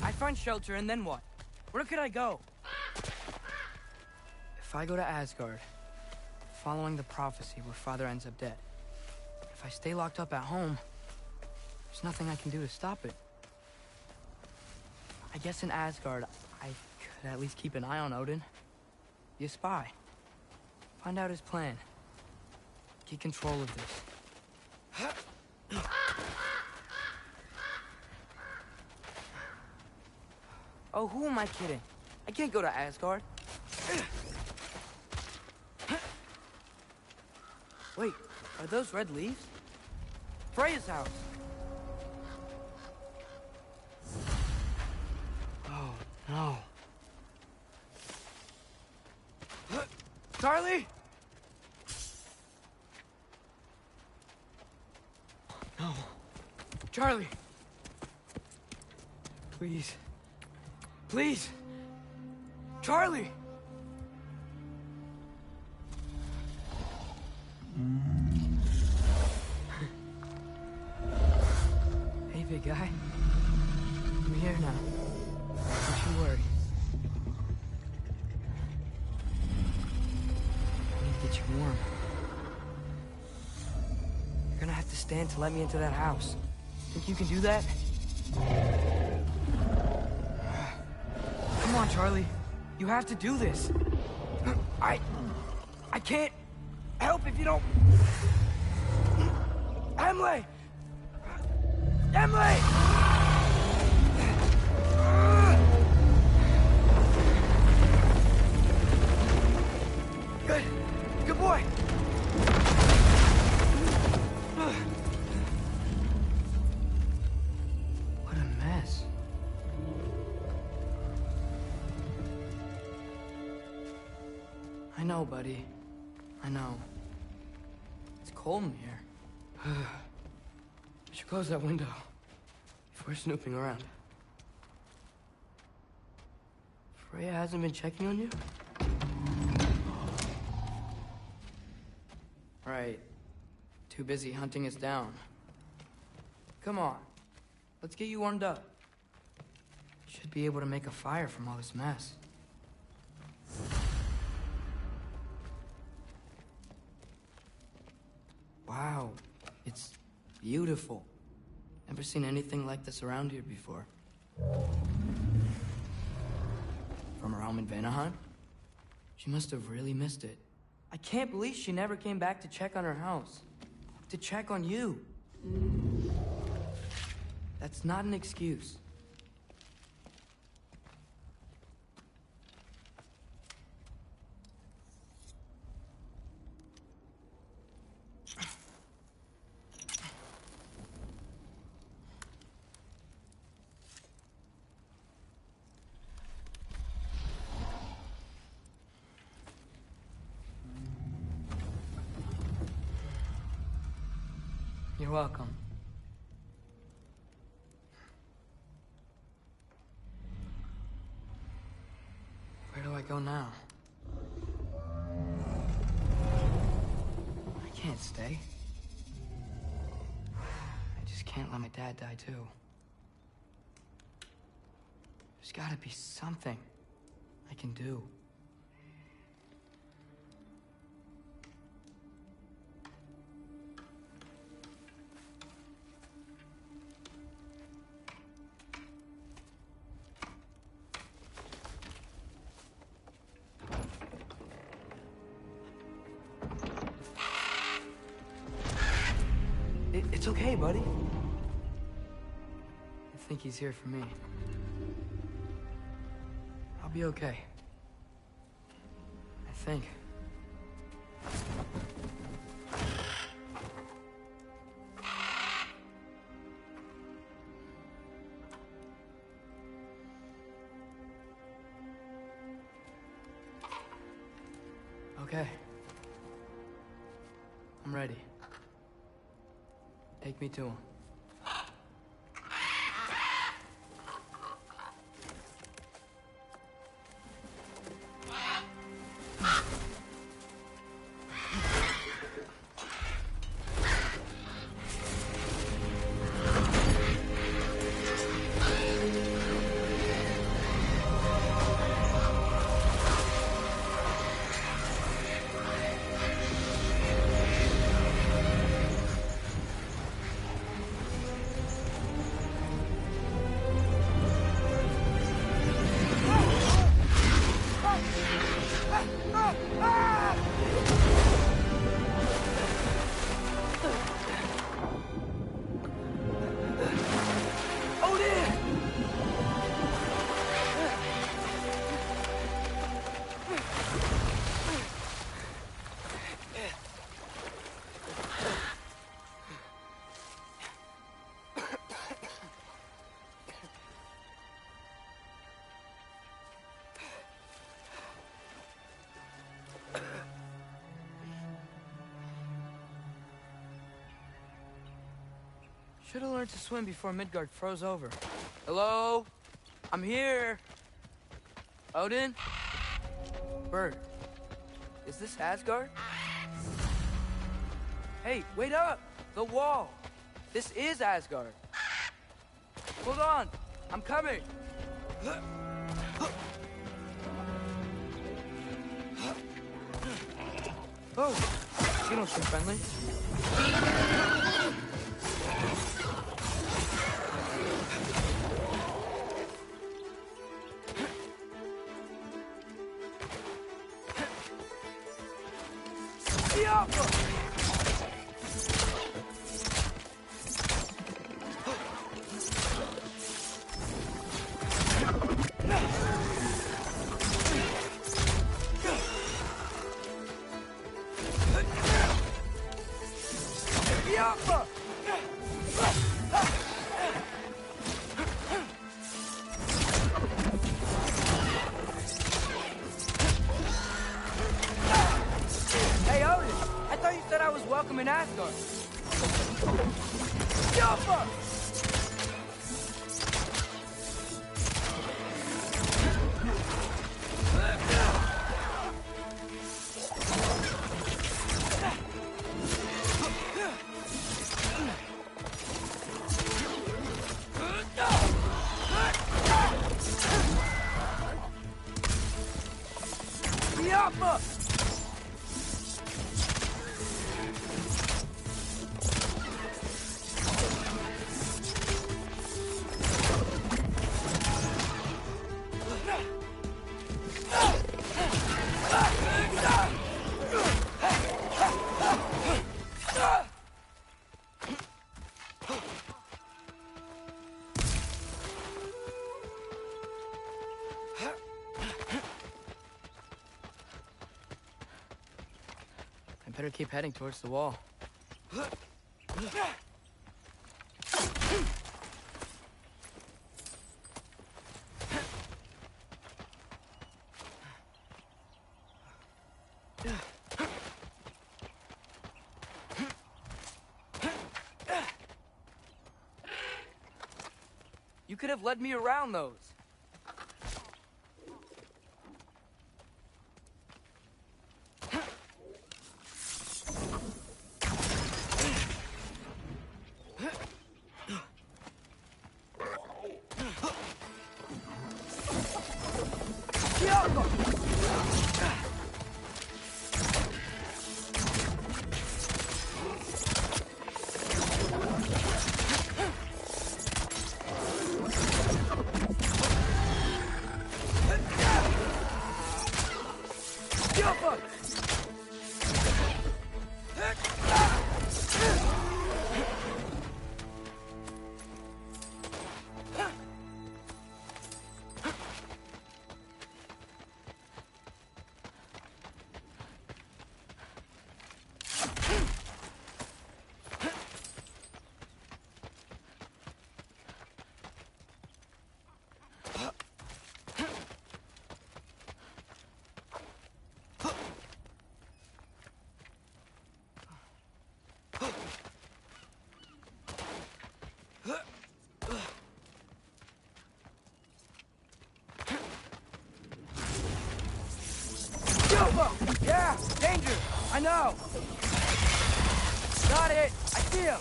I'd find shelter, and then what? Where could I go? If I go to Asgard, following the prophecy where Father ends up dead. If I stay locked up at home, there's nothing I can do to stop it. I guess in Asgard, I could at least keep an eye on Odin. Be a spy. Find out his plan. Get control of this. Oh, who am I kidding? I can't go to Asgard. Wait, are those red leaves? Freya's house. Oh, no. Charlie? No. Charlie. Please. Please. Charlie. Hey, big guy. I'm here now. Don't you worry. I need to get you warm. You're gonna have to stand to let me into that house. Think you can do that? Come on, Charlie. You have to do this. I can't help if you don't... Emily! Emily! Good. Good boy. What a mess. I know, buddy. I know. It's cold in here. We should close that window before snooping around. Freya hasn't been checking on you? Right. Too busy hunting us down. Come on. Let's get you warmed up. Should be able to make a fire from all this mess. Wow, it's beautiful. Never seen anything like this around here before. From her home in Vanaheim? She must have really missed it. I can't believe she never came back to check on her house. To check on you. That's not an excuse. You're welcome. Where do I go now? I can't stay. I just can't let my dad die too. There's gotta be something I can do. It's okay, buddy. I think he's here for me. I'll be okay. I think. Okay. I'm ready. Take me to him. Should have learned to swim before Midgard froze over. Hello? I'm here. Odin? Bird. Is this Asgard? Hey, wait up! The wall! This is Asgard. Hold on! I'm coming! Oh! You don't seem friendly. Hey, Odin! I thought you said I was welcome in Asgard. Jumper! Yapma! Better keep heading towards the wall. You could have led me around those. Yeah, danger! I know! Got it! I see him!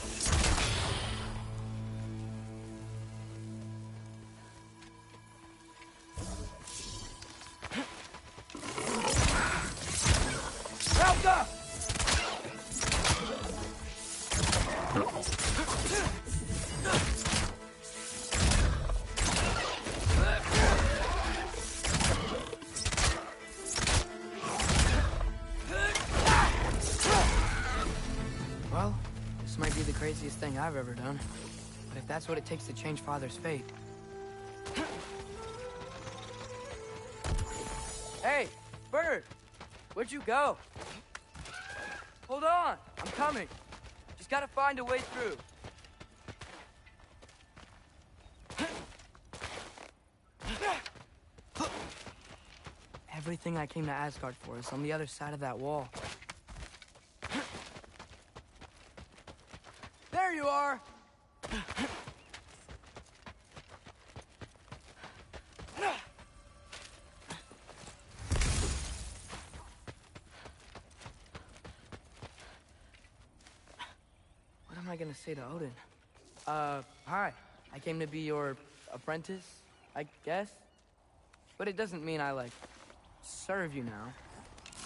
Helga! Well, this might be the craziest thing I've ever done. But if that's what it takes to change Father's fate... Hey, Bird! Where'd you go? Hold on! I'm coming! Just gotta find a way through. Everything I came to Asgard for is on the other side of that wall. There you are! What am I gonna say to Odin? Hi. I came to be your apprentice, I guess? But it doesn't mean I, like, serve you now.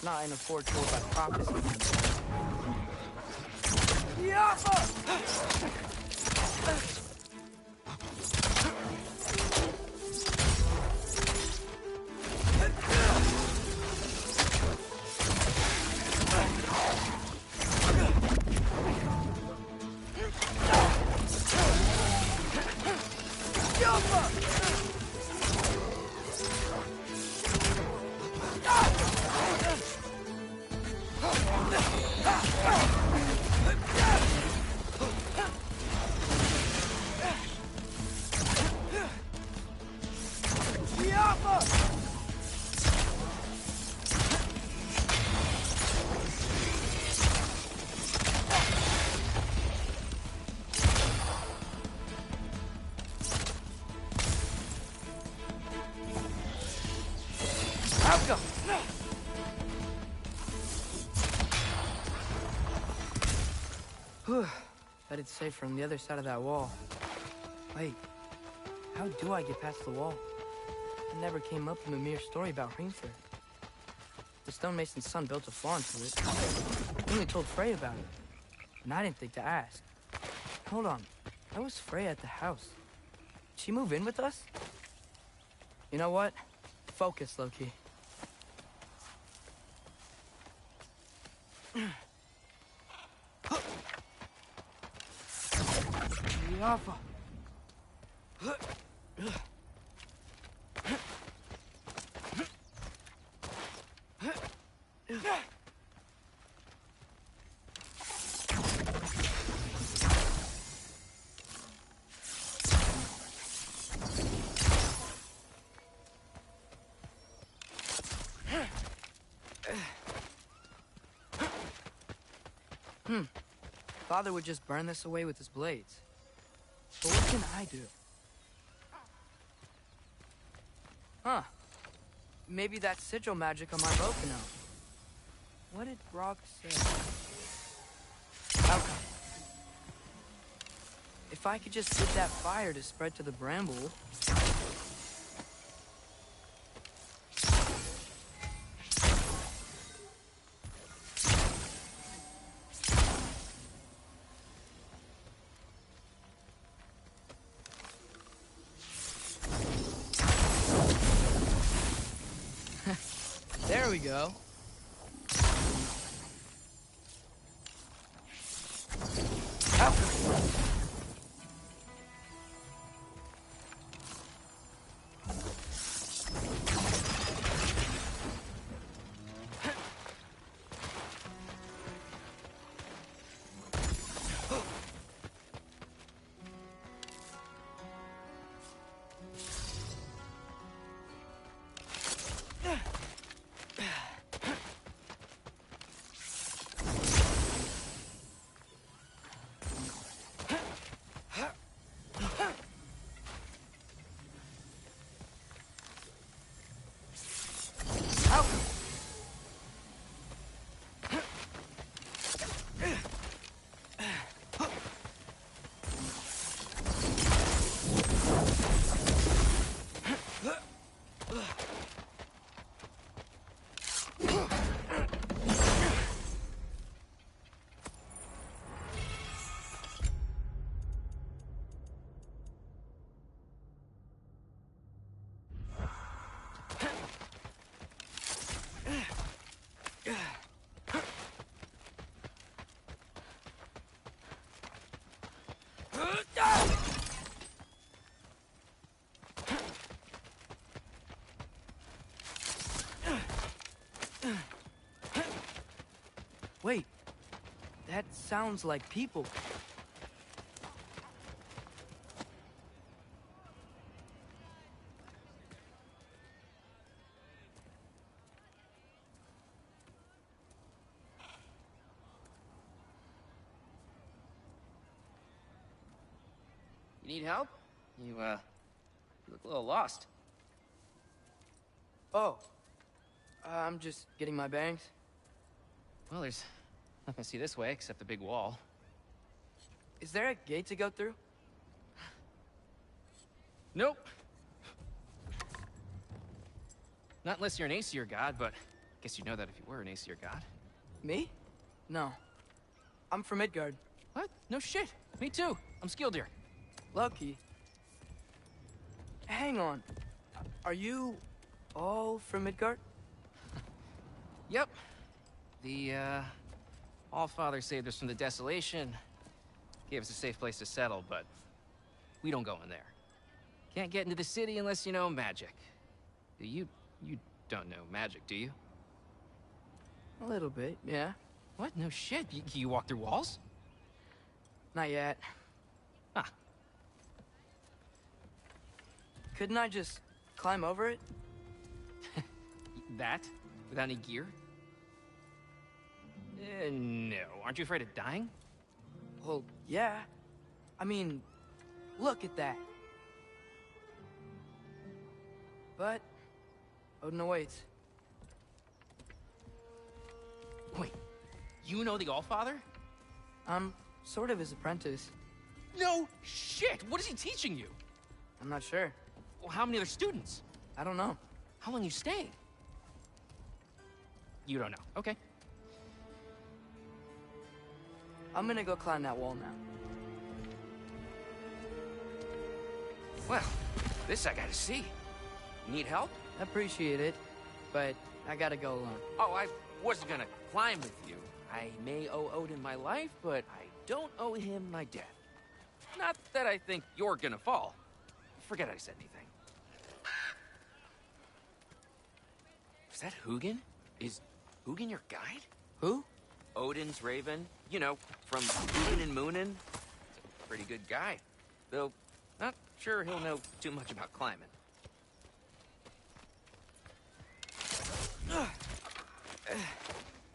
Not in a foretold by prophecy. Bet it's safe from the other side of that wall. Wait, how do I get past the wall? It never came up in the mere story about Hrimthur. The stonemason's son built a flaw into it. He only told Frey about it. And I didn't think to ask. Hold on. That was Frey at the house. Did she move in with us? You know what? Focus, Loki. Alpha. Father would just burn this away with his blades. But what can I do? Huh. Maybe that's sigil magic on my bow can help. What did Brock say? Alchemy. If I could just get that fire to spread to the bramble... There we go. Wait, that sounds like people. You need help? You look a little lost. Oh, I'm just getting my bearings. Well, there's nothing to see this way except the big wall. Is there a gate to go through? Nope. Not unless you're an Aesir god, but I guess you'd know that if you were an Aesir god. Me? No. I'm from Midgard. What? No shit. Me too. I'm Skildir. Lucky. Hang on. Are you all from Midgard? Yep. The, All-Father saved us from the desolation. Gave us a safe place to settle, but we don't go in there. Can't get into the city unless you know magic. You don't know magic, do you? A little bit, yeah. What? No shit. You walk through walls? Not yet. Huh. Couldn't I just climb over it? That? Without any gear? No. Aren't you afraid of dying? Well, yeah. I mean, look at that. But Odin awaits. Wait, you know the Allfather? I'm sort of his apprentice. No shit! What is he teaching you? I'm not sure. Well, how many other students? I don't know. How long you staying? you don't know. Okay. I'm gonna go climb that wall now. Well, this I gotta see. Need help? Appreciate it, but I gotta go alone. Oh, I wasn't gonna climb with you. I may owe Odin my life, but I don't owe him my death. Not that I think you're gonna fall. Forget I said anything. Is that Hugin? Is Hugin your guide? Who? Odin's raven. You know, from Hugin and Moonin. Pretty good guy. Though, not sure he'll know too much about climbing.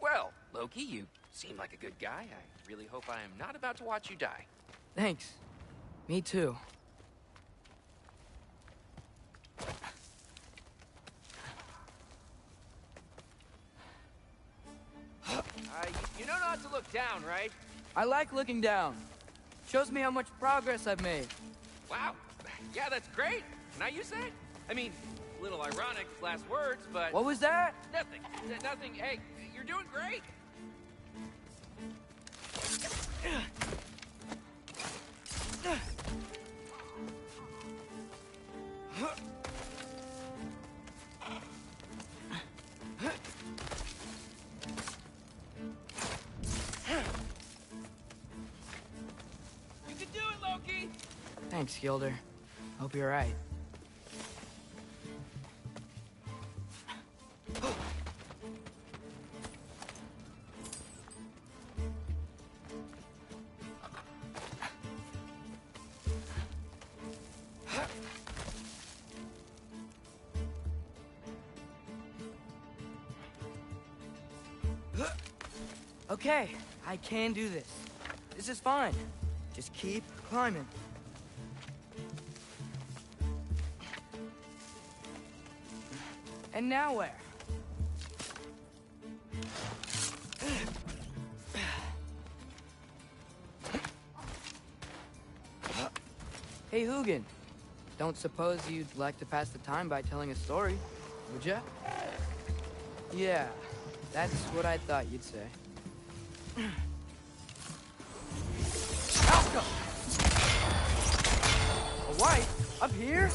Well, Loki, you seem like a good guy. I really hope I am not about to watch you die. Thanks. Me too. You know not to look down, right? I like looking down. Shows me how much progress I've made. Wow. Yeah, that's great. Can I use that? I mean, a little ironic last words, but... What was that? Nothing. Nothing. Hey, you're doing great. You can do it, Loki! Thanks, Gilder. Hope you're right. Okay, I can do this. This is fine. Just keep climbing. And now where? Hey, Hugin. Don't suppose you'd like to pass the time by telling a story, would ya? Yeah, that's what I thought you'd say. Alka! A wife? Up here?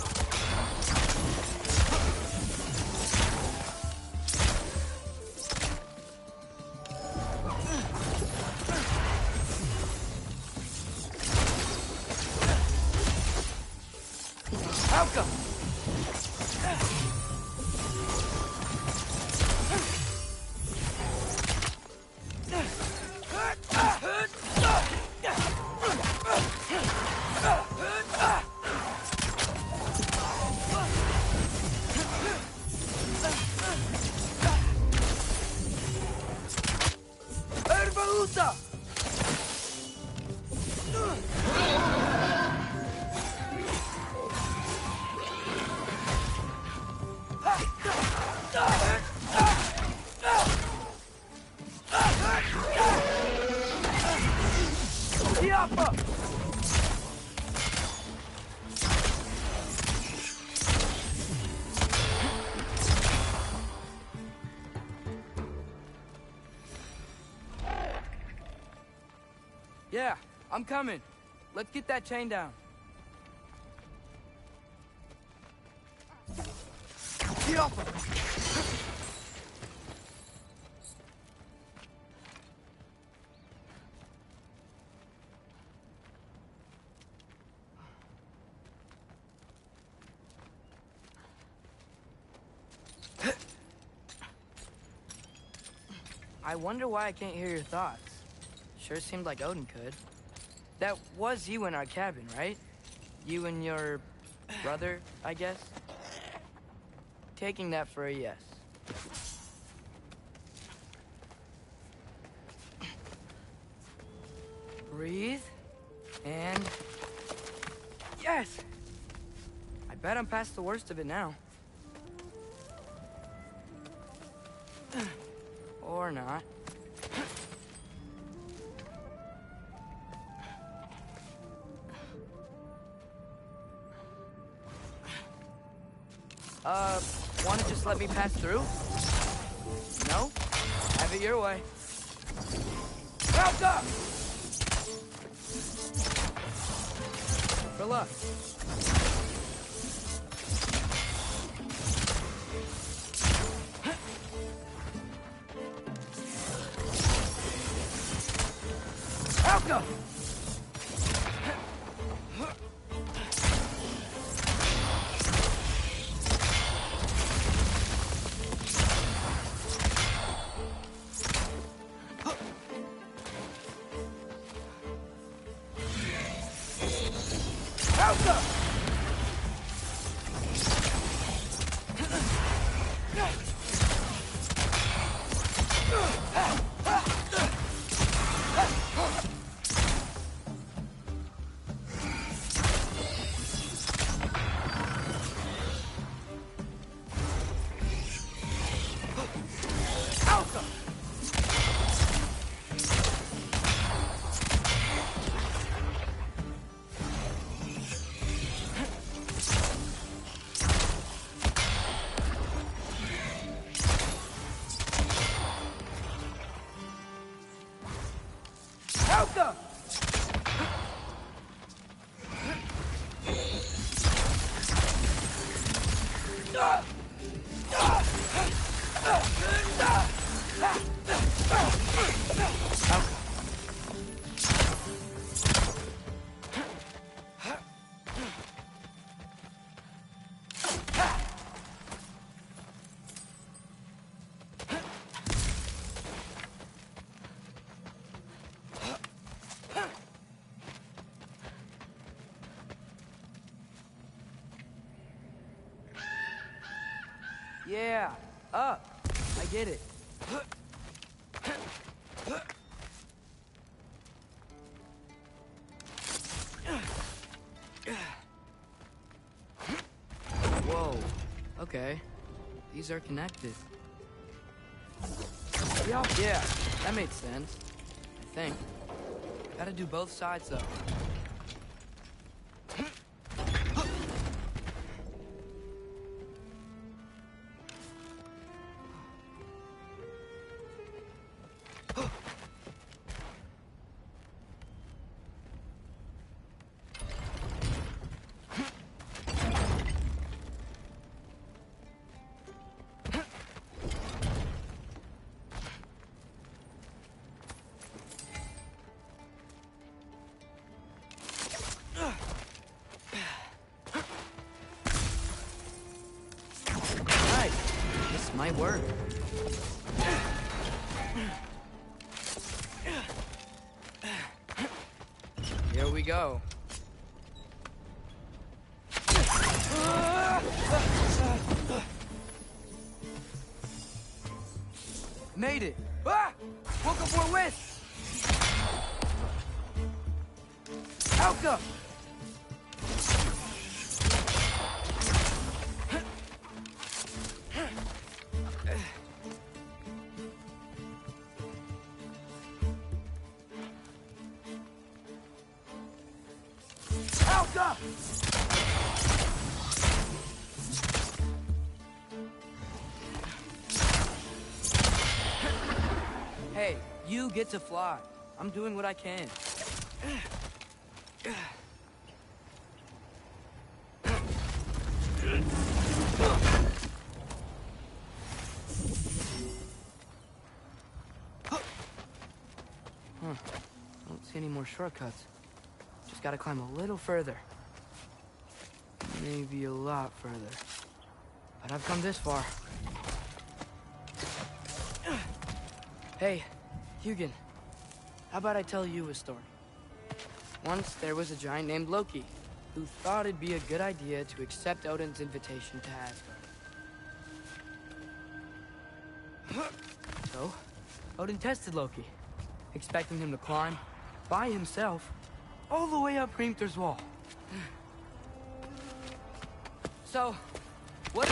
Alka! Yeah, I'm coming. Let's get that chain down. Get off of it! I wonder why I can't hear your thoughts. Sure seemed like Odin could. That was you in our cabin, right? You and your brother, I guess? Taking that for a yes. Breathe. And... yes! I bet I'm past the worst of it now. Or not. Wanna just let me pass through? No? Have it your way. Help up! For luck. Helka! Yeah, up. I get it. Whoa. Okay. These are connected. Yeah, that made sense. I think. Gotta do both sides, though. Might work. Here we go. Made it. Ah! Woke up for a win. Alka! Hey, you get to fly. I'm doing what I can. Don't see any more shortcuts. Just gotta climb a little further. Maybe a lot further. But I've come this far. Hey, Hugin. How about I tell you a story? Once there was a giant named Loki, who thought it'd be a good idea to accept Odin's invitation to Asgard. So, Odin tested Loki, expecting him to climb, by himself, all the way up Hrimthur's wall. So, what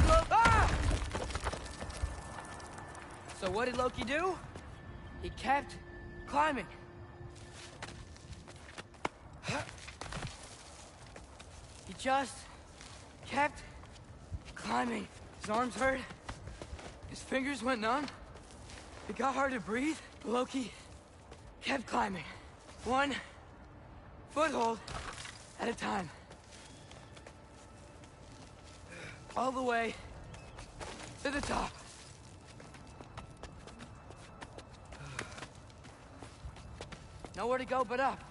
did Loki do? He kept climbing. He just kept climbing. His arms hurt. His fingers went numb. It got hard to breathe. Loki kept climbing. One foothold at a time. All the way to the top. Nowhere to go but up.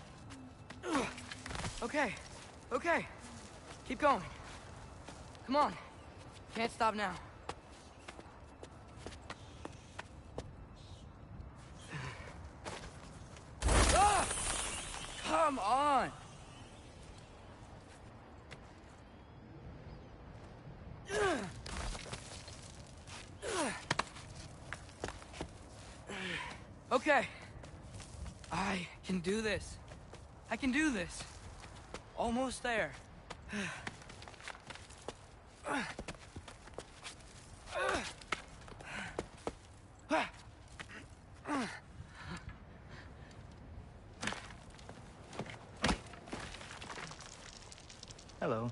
Okay, okay. Keep going. Come on. Can't stop now. Ah! Come on! Okay. I can do this. I can do this. Almost there. Hello.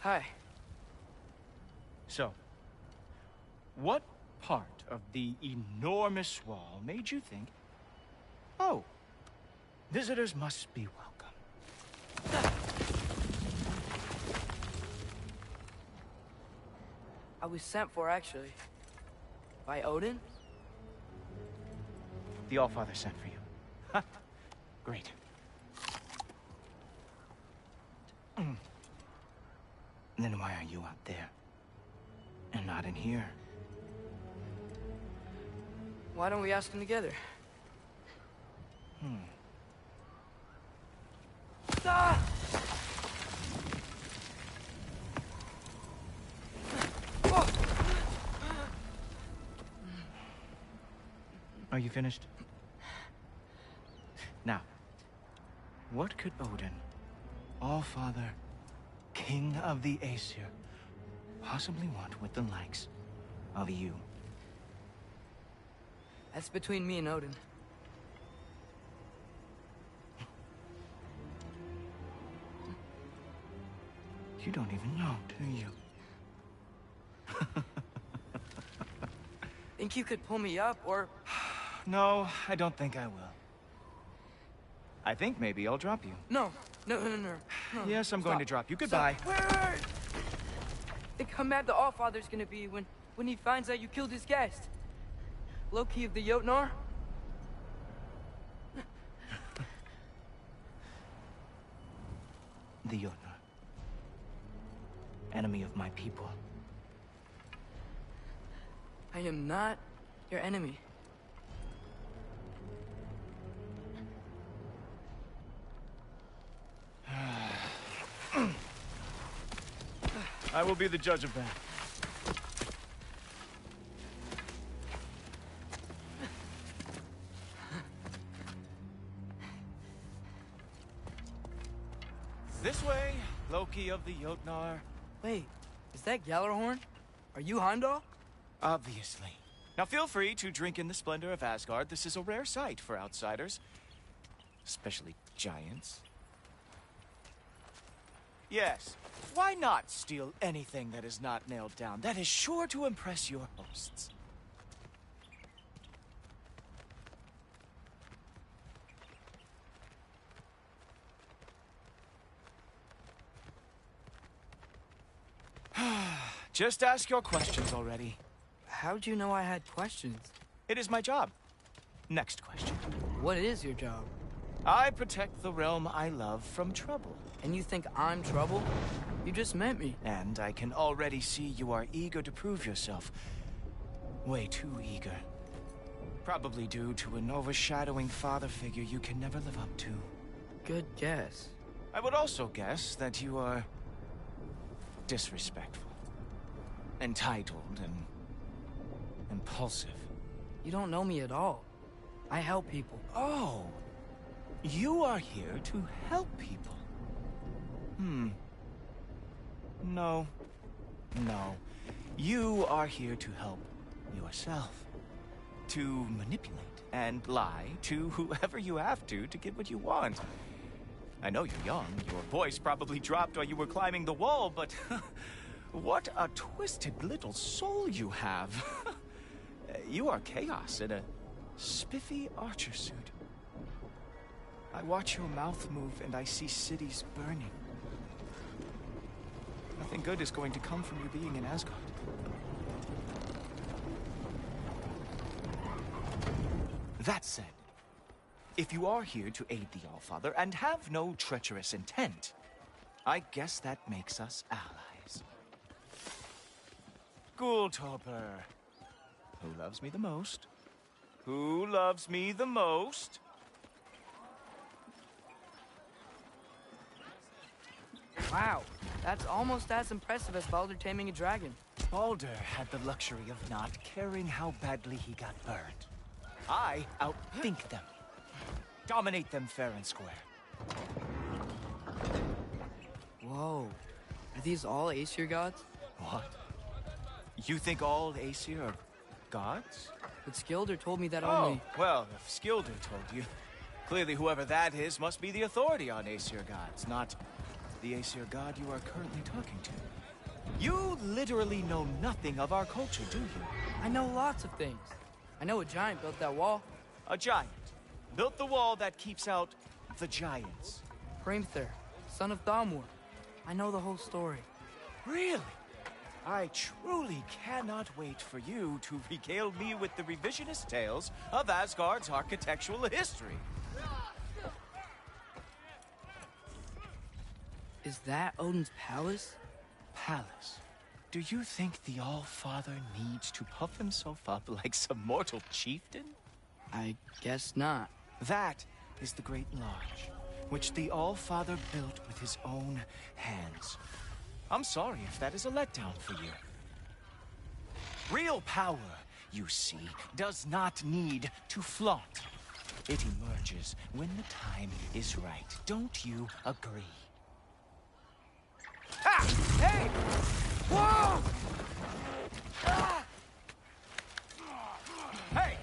Hi. So, what part of the enormous wall made you think, oh, visitors must be welcome? I was sent for, actually. By Odin? The Allfather sent for you. Ha! Great. Then why are you out there? And not in here? Why don't we ask them together? Ah! Are you finished? Now, what could Odin, Allfather, King of the Aesir, possibly want with the likes of you? That's between me and Odin. You don't even know, do you? Think you could pull me up, or... No, I don't think I will. I think maybe I'll drop you. No. Yes, I'm going to drop you. Goodbye. Wait. Think how mad the Allfather's gonna be when he finds out you killed his guest. Loki of the Jotnar? The Jotnar. Enemy of my people. I am not your enemy. I will be the judge of that. This way, Loki of the Jotnar. Wait, is that Gjallarhorn? Are you Heimdall? Obviously. Now feel free to drink in the splendor of Asgard. This is a rare sight for outsiders. Especially giants. Yes, why not steal anything that is not nailed down? That is sure to impress your hosts. Just ask your questions already. How'd you know I had questions? It is my job. Next question. What is your job? I protect the realm I love from trouble. And you think I'm trouble? You just met me. And I can already see you are eager to prove yourself. Way too eager. Probably due to an overshadowing father figure you can never live up to. Good guess. I would also guess that you are disrespectful, entitled, and impulsive. You don't know me at all. I help people. Oh, you are here to help people. No. You are here to help yourself. To manipulate and lie to whoever you have to get what you want. I know you're young. Your voice probably dropped while you were climbing the wall, but What a twisted little soul you have. You are chaos in a spiffy archer suit. I watch your mouth move and I see cities burning. Nothing good is going to come from you being in Asgard. That said, if you are here to aid the Allfather and have no treacherous intent, I guess that makes us allies. Gulltoper. Who loves me the most? Who loves me the most? Wow, that's almost as impressive as Baldur taming a dragon. Baldur had the luxury of not caring how badly he got burned. I outthink them. Dominate them fair and square. Whoa. Are these all Aesir gods? What? You think all Aesir are gods? But Skilder told me that Oh, only... well, if Skilder told you, clearly whoever that is must be the authority on Aesir gods, not the Aesir god you are currently talking to. You literally know nothing of our culture, do you? I know lots of things. I know a giant built that wall. A giant built the wall that keeps out the giants. Hrimthur, son of Thamur. I know the whole story. Really? I truly cannot wait for you to regale me with the revisionist tales of Asgard's architectural history. Is that Odin's palace? Palace? Do you think the All-Father needs to puff himself up like some mortal chieftain? I guess not. That is the Great Lodge, which the All-Father built with his own hands. I'm sorry if that is a letdown for you. Real power, you see, does not need to flaunt. It emerges when the time is right. Don't you agree? Ah! Hey! Whoa! Ah! Hey!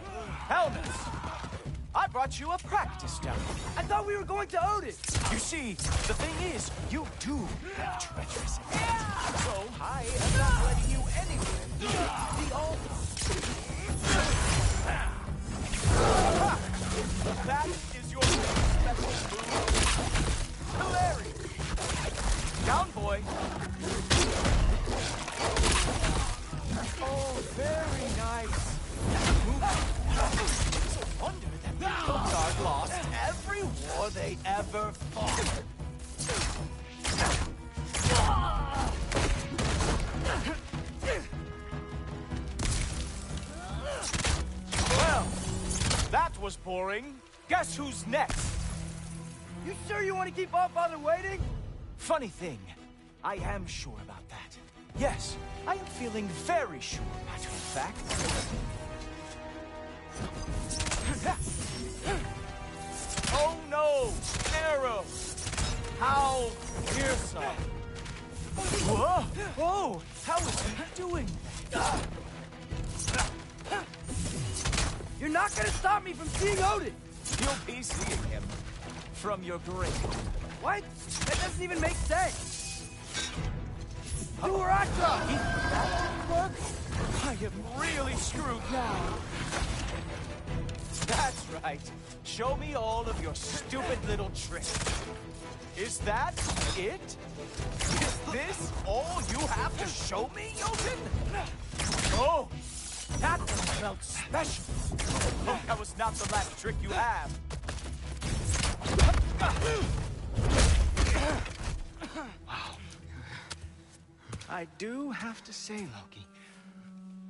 Helmets! I brought you a practice down. I thought we were going to Odin! You see, the thing is, you do have treacherous intent. So I am not letting you anywhere near the all. That is your special move. Hilarious. Down, boy. Oh, very nice. It's a wonder that the Utgard lost every war they ever fought. Well, that was boring. Guess who's next? You sure you want to keep Allfather waiting? Funny thing, I am sure about that. Yes, I am feeling very sure, matter of fact. Oh no! Arrows! How fearsome! Whoa! Whoa! How is he doing that? You're not gonna stop me from seeing Odin! You'll be seeing him from your grave. What? That doesn't even make sense! Do where I come! I am really screwed now. That's right. Show me all of your stupid little tricks. Is that it? Is this all you have to show me, Jotun? Oh, that one felt special. Oh, that was not the last trick you have. Wow. I do have to say, Loki,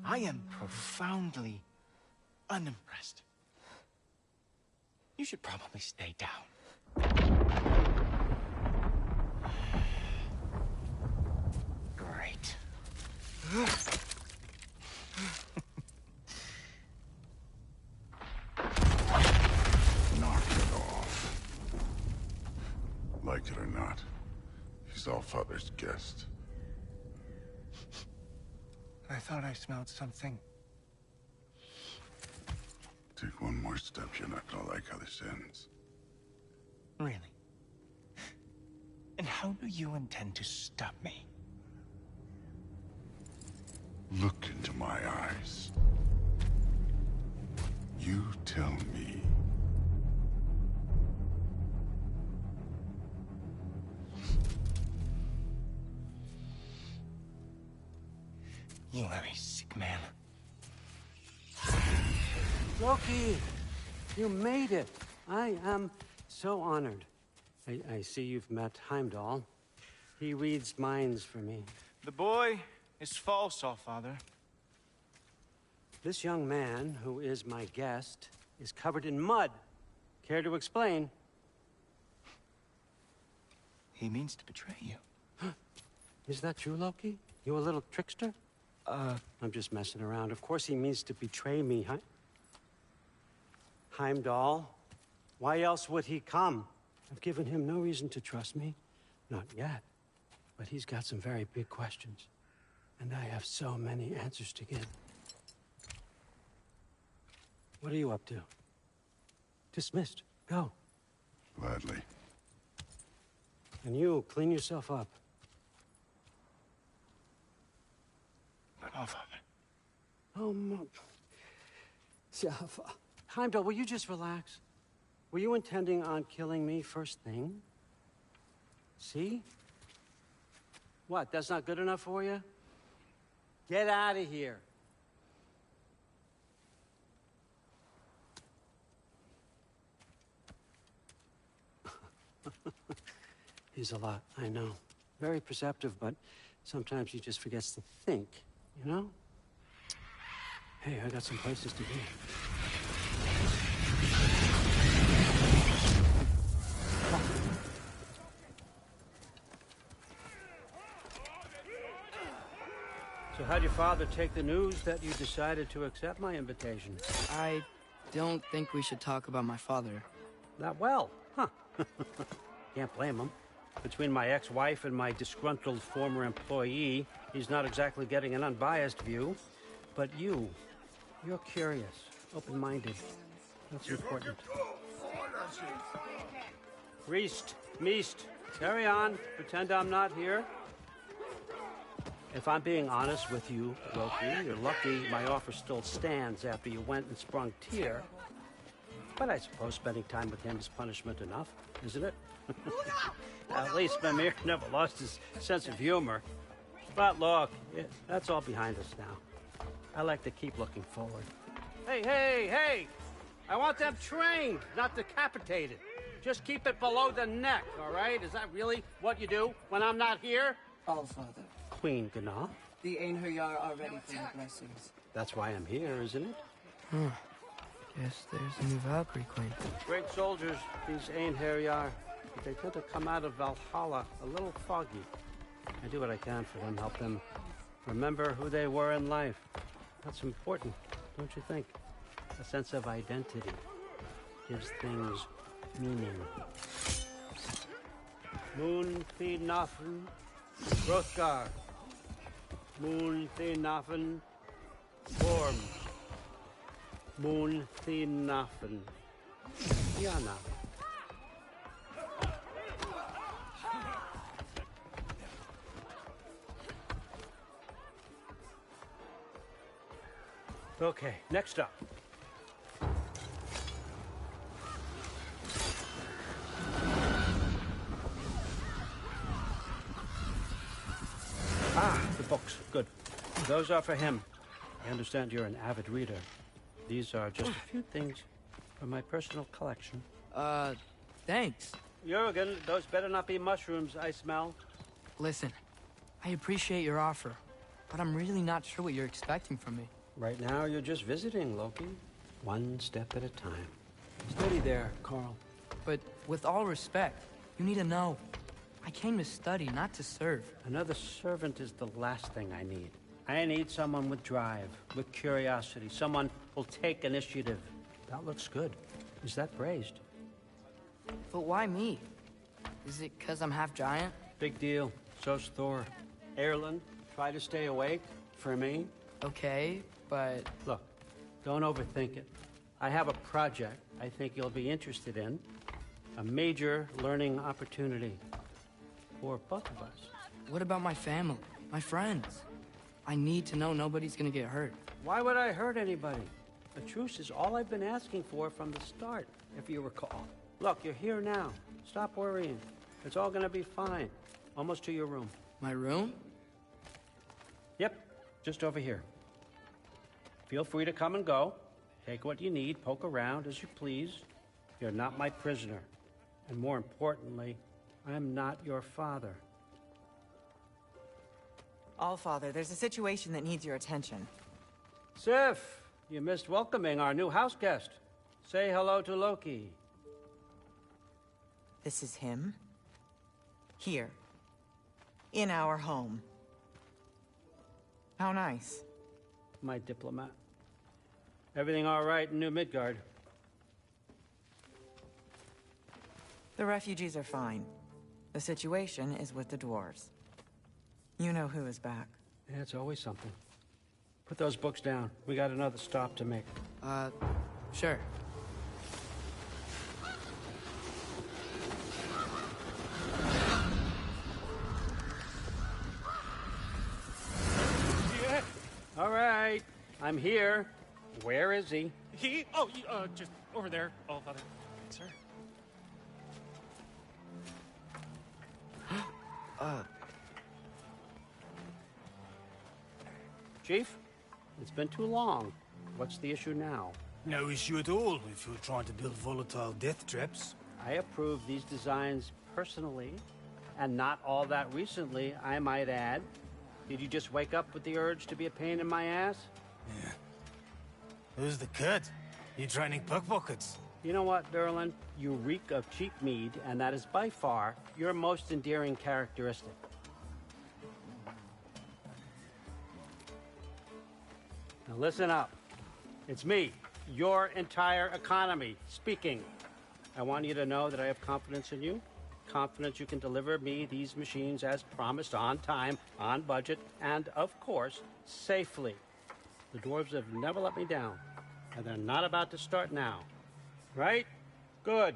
I am profoundly unimpressed. You should probably stay down. Great. Knock it off. Like it or not, he's Allfather's guest. I thought I smelled something. Take one more step, you're not gonna like how this ends. Really? And how do you intend to stop me? Look into my eyes. You tell me. You are a sick man. Loki! You made it! I am so honored. I see you've met Heimdall. He reads minds for me. The boy is false, Allfather. This young man, who is my guest, is covered in mud. Care to explain? He means to betray you. Is that true, Loki? You a little trickster? I'm just messing around. Of course he means to betray me, Heimdall? Why else would he come? I've given him no reason to trust me. Not yet. But he's got some very big questions. And I have so many answers to give. What are you up to? Dismissed. Go. Gladly. And you, clean yourself up. But Allfather. Oh, Mom. Heimdall, will you just relax? Were you intending on killing me first thing? See? What, that's not good enough for you? Get out of here. He's a lot, I know. Very perceptive, but sometimes he just forgets to think, you know? Hey, I got some places to be. So how'd your father take the news that you decided to accept my invitation? I don't think we should talk about my father. Not well, huh? Can't blame him. Between my ex-wife and my disgruntled former employee, he's not exactly getting an unbiased view. But you're curious, open-minded. That's important. Priest, Meest, carry on. Pretend I'm not here. If I'm being honest with you, Loki, you're lucky my offer still stands after you went and sprung Tyr. But I suppose spending time with him is punishment enough, isn't it? At least Mimir never lost his sense of humor. But look, that's all behind us now. I like to keep looking forward. Hey! I want them trained, not decapitated. Just keep it below the neck, all right? Is that really what you do when I'm not here? Allfather. Queen Gná. The Einherjar are ready for your blessings. That's why I'm here, isn't it? Huh. Guess there's a new Valkyrie Queen. Great soldiers, these Einherjar. But they tend to come out of Valhalla a little foggy. I do what I can for them, help them remember who they were in life. That's important, don't you think? A sense of identity gives things meaning. Moon Thinafen, Hrothgar. Moon Thinafen, Gorm. Moon Thinafen, Yana. Okay, next up. The books. Good. Those are for him. I understand you're an avid reader. These are just a few things from my personal collection. Thanks. Jurgen, those better not be mushrooms I smell. Listen, I appreciate your offer, but I'm really not sure what you're expecting from me. Right now, you're just visiting, Loki. One step at a time. Steady there, Carl. But with all respect, you need to know. I came to study, not to serve. Another servant is the last thing I need. I need someone with drive, with curiosity, someone who'll take initiative. That looks good. Is that praised? But why me? Is it because I'm half giant? Big deal. So's Thor. Erland, try to stay awake for me. Okay, but... Look, don't overthink it. I have a project I think you'll be interested in. A major learning opportunity for both of us. What about my family? My friends? I need to know nobody's gonna get hurt. Why would I hurt anybody? A truce is all I've been asking for from the start, if you recall. Look, you're here now. Stop worrying. It's all gonna be fine. Almost to your room. My room? Yep, just over here. Feel free to come and go. Take what you need, poke around as you please. You're not my prisoner. And more importantly, I'm not your father. Allfather, there's a situation that needs your attention. Sif, you missed welcoming our new house guest. Say hello to Loki. This is him? Here. In our home. How nice. My diplomat. Everything all right in New Midgard? The refugees are fine. The situation is with the dwarves. You know who is back. Yeah, it's always something. Put those books down. We got another stop to make. Sure. Yeah. All right. I'm here. Where is he? Just over there, Allfather. Sir. Chief, it's been too long. What's the issue now? No issue at all if you're trying to build volatile death traps. I approve these designs personally, and not all that recently, I might add. Did you just wake up with the urge to be a pain in my ass? Yeah. Who's the kid? You training pickpockets? You know what, Derlin? You reek of cheap mead, and that is by far your most endearing characteristic. Now listen up. It's me, your entire economy, speaking. I want you to know that I have confidence in you. Confidence you can deliver me these machines as promised, on time, on budget, and, of course, safely. The dwarves have never let me down, and they're not about to start now. Right? Good.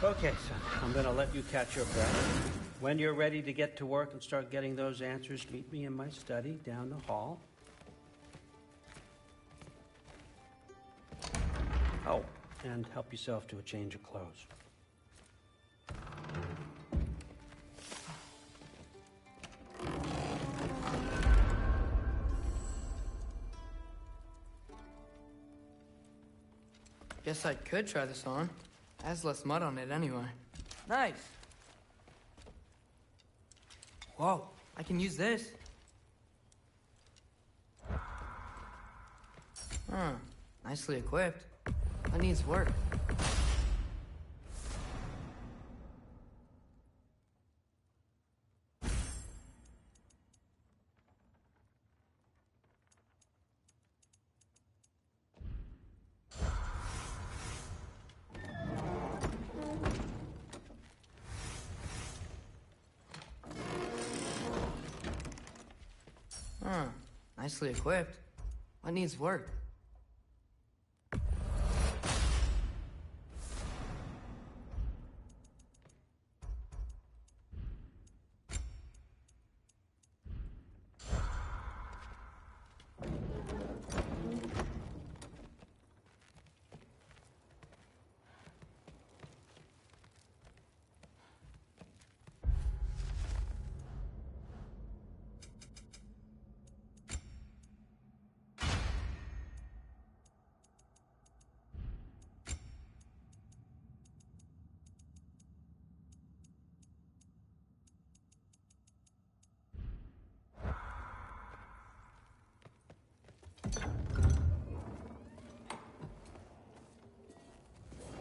Okay, son, I'm gonna let you catch your breath. When you're ready to get to work and start getting those answers, meet me in my study down the hall. Oh, and help yourself to a change of clothes. Guess I could try this on. Has less mud on it anyway. Nice. Whoa, I can use this. Huh, nicely equipped. That needs work. Huh, nicely equipped. What needs work?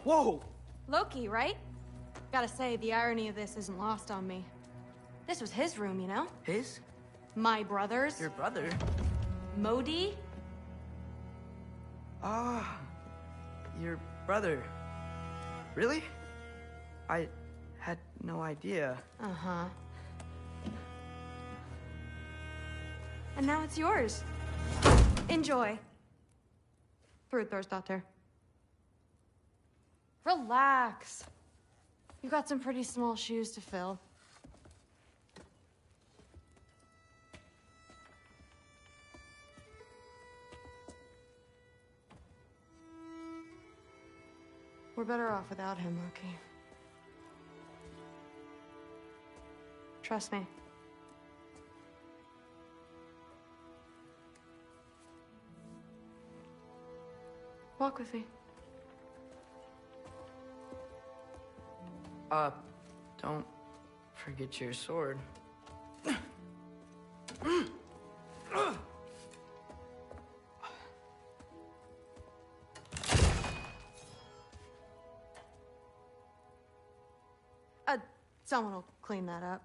Whoa! Loki, right? Gotta say, the irony of this isn't lost on me. This was his room, you know? His? My brother's. Your brother? Modi? Ah, your brother. Really? I had no idea. Uh-huh. and now it's yours. Enjoy. Daughter. Relax. You got some pretty small shoes to fill. We're better off without him, Loki. Trust me. Walk with me. Don't forget your sword. Someone will clean that up.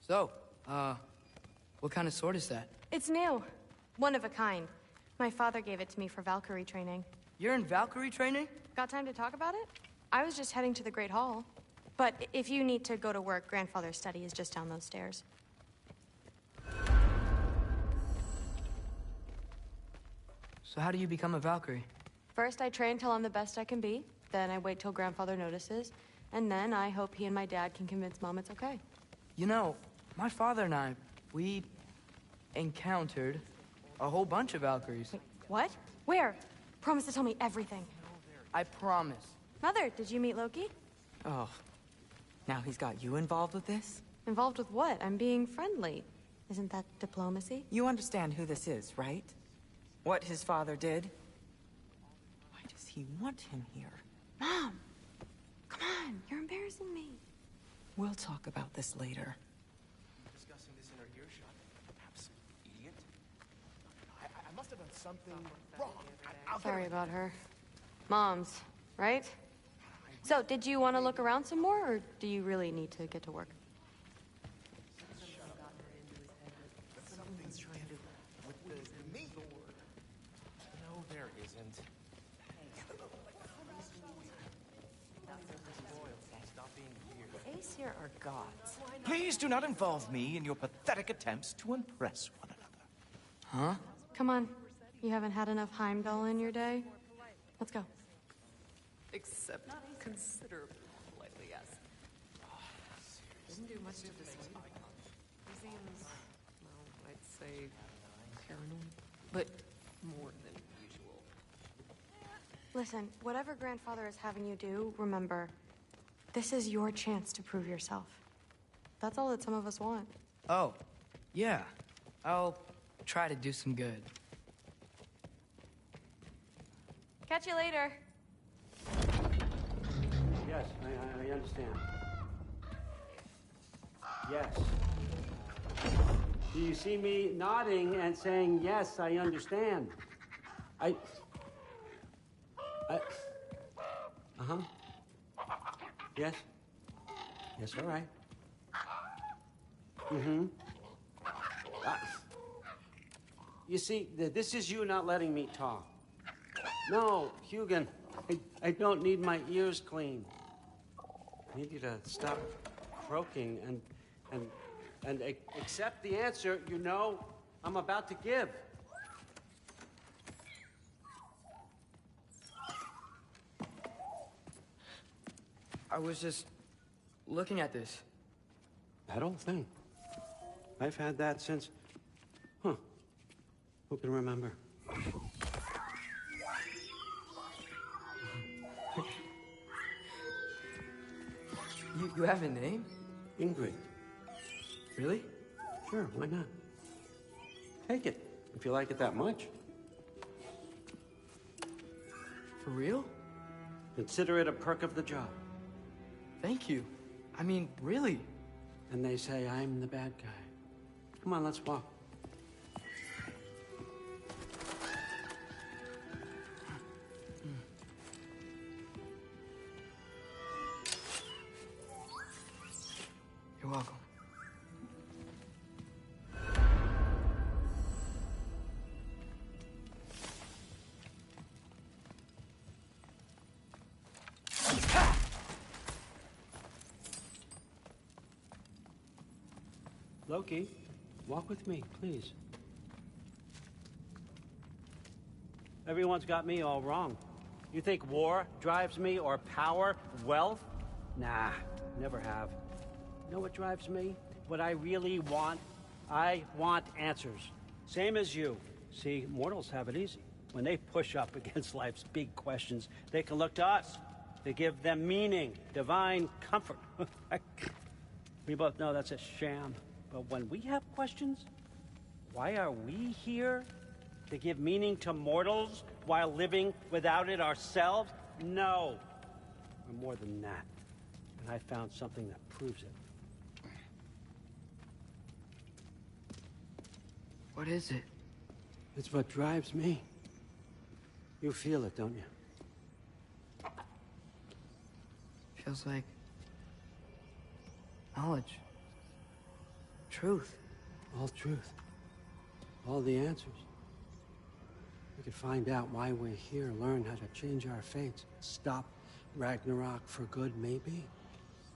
So, what kind of sword is that? It's new. One of a kind. My father gave it to me for Valkyrie training. You're in Valkyrie training? Got time to talk about it? I was just heading to the Great Hall. But if you need to go to work, Grandfather's study is just down those stairs. So how do you become a Valkyrie? First, I train till I'm the best I can be. Then I wait till Grandfather notices. And then I hope he and my dad can convince Mom it's okay. You know, my father and I, we encountered a whole bunch of Valkyries. Wait, what? Where? Promise to tell me everything. I promise. Mother, did you meet Loki? Oh, now he's got you involved with this? Involved with what? I'm being friendly. Isn't that diplomacy? You understand who this is, right? What his father did? Why does he want him here? Mom! Come on, you're embarrassing me. We'll talk about this later. Discussing this in our earshot. Absolute idiot. I must have done something wrong. Sorry about her. Mom's, right? So, did you want to look around some more, or do you really need to get to work? Something's trying to do with me. No, there isn't. Stop being weird. The Aesir are gods. Please do not involve me in your pathetic attempts to impress one another. Huh? Come on. You haven't had enough Heimdall in your day? Let's go. Except considerably more politely, yes. Didn't do much to this one. He seems, well, I'd say paranoid, but more than usual. Listen, whatever Grandfather is having you do, remember, this is your chance to prove yourself. That's all that some of us want. Oh, yeah. I'll try to do some good. Catch you later. Yes, I understand. Yes. Do you see me nodding and saying, yes, I understand? Uh-huh. Yes? Yes, all right. Mm-hmm. You see, this is you not letting me talk. No, Hugin, I don't need my ears cleaned. I need you to stop croaking and accept the answer you know I'm about to give. I was just looking at this. That old thing. I've had that since... Who can remember? You have a name? Ingrid. Really? Sure, why not? Take it, if you like it that much. For real? Consider it a perk of the job. Thank you. I mean, really. And they say I'm the bad guy. Come on, let's walk. You're welcome. Loki, walk with me, please. Everyone's got me all wrong. You think war drives me, or power, wealth? Nah, never have. You know what drives me? What I really want? I want answers. Same as you. See, mortals have it easy. When they push up against life's big questions, they can look to us. To give them meaning, divine comfort. We both know that's a sham. But when we have questions, why are we here? To give meaning to mortals while living without it ourselves? No. We're more than that. And I found something that proves it. What is it? It's what drives me. You feel it, don't you? Feels like knowledge. Truth. All truth. All the answers. We could find out why we're here, learn how to change our fates, stop Ragnarok for good, maybe.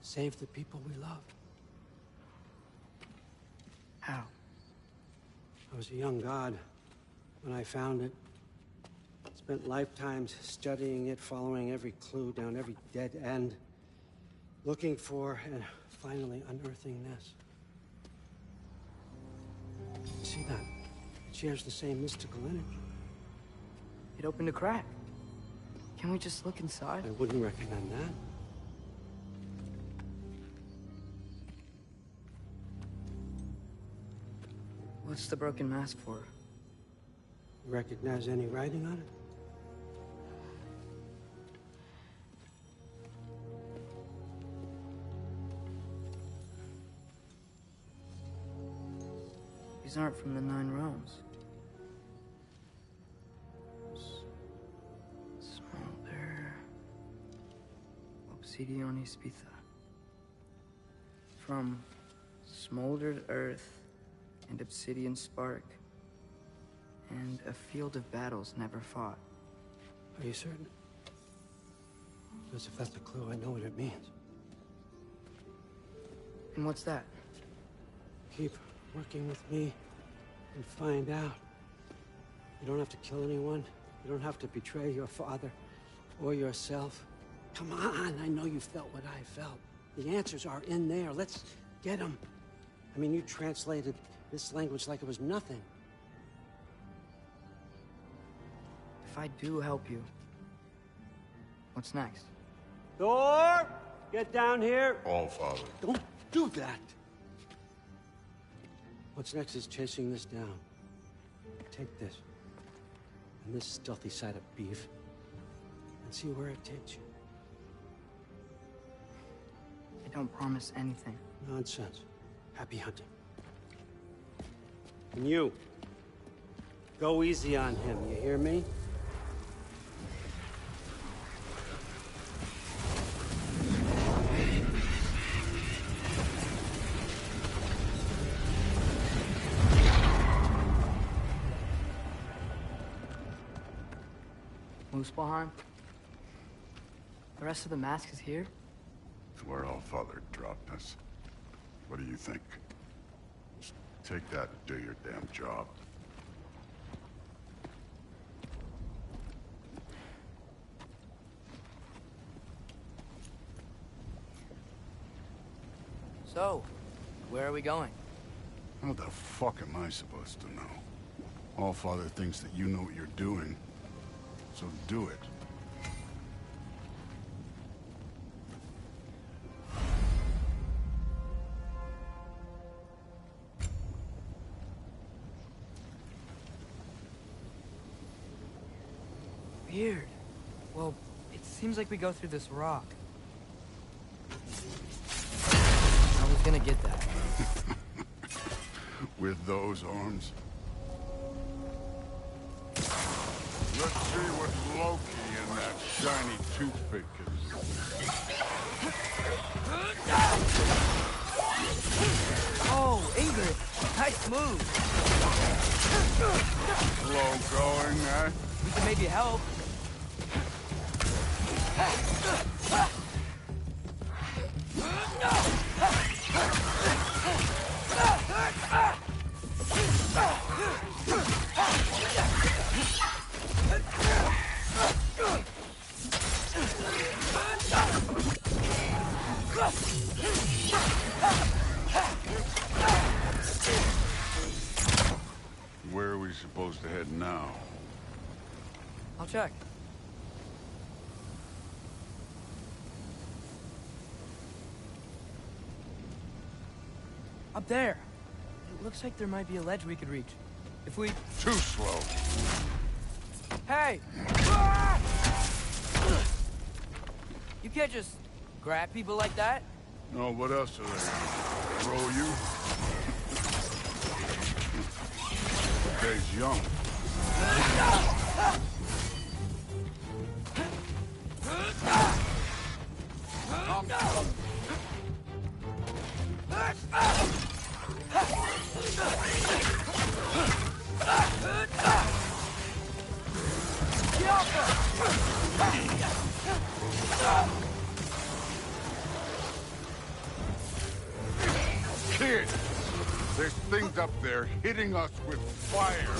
Save the people we love. How? I was a young god when I found it. Spent lifetimes studying it, following every clue down every dead end. Looking for and finally unearthing this. See that? It shares the same mystical energy. It opened a crack. Can we just look inside? I wouldn't recommend that. What's the broken mask for? You recognize any writing on it? These aren't from the Nine Realms. Smolder. Obsidione Spitha. From smoldered earth and obsidian spark. And a field of battles never fought. Are you certain? Because if that's a clue, I know what it means. And what's that? Keep working with me and find out. You don't have to kill anyone. You don't have to betray your father or yourself. Come on, I know you felt what I felt. The answers are in there. Let's get them. I mean, you translated this language like it was nothing. If I do help you, what's next? Thor! Get down here! All Father. Don't do that! What's next is chasing this down. Take this, and this stealthy side of beef, and see where it takes you. I don't promise anything. Nonsense. Happy hunting. And you, go easy on him, you hear me? Muspelheim? The rest of the mask is here? It's where All Father dropped us. What do you think? Just take that and do your damn job. So, where are we going? What the fuck am I supposed to know? All Father thinks that you know what you're doing, so do it. Weird. Well, it seems like we go through this rock. I was gonna get that. With those arms? Let's see what Loki and that shiny toothpick can do. Oh, Ingrid! Nice move! Slow going, eh? We can maybe help. Where are we supposed to head now? I'll check. Up there. It looks like there might be a ledge we could reach. If we... Too slow. Hey! You can't just grab people like that. No, what else are they? Throw you? The day's young. Kid, there's things up there hitting us with fire.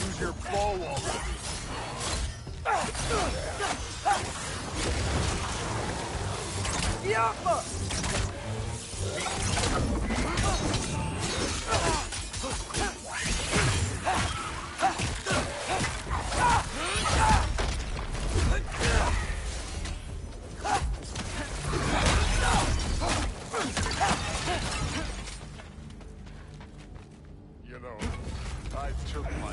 Use your bow already. You know, I took my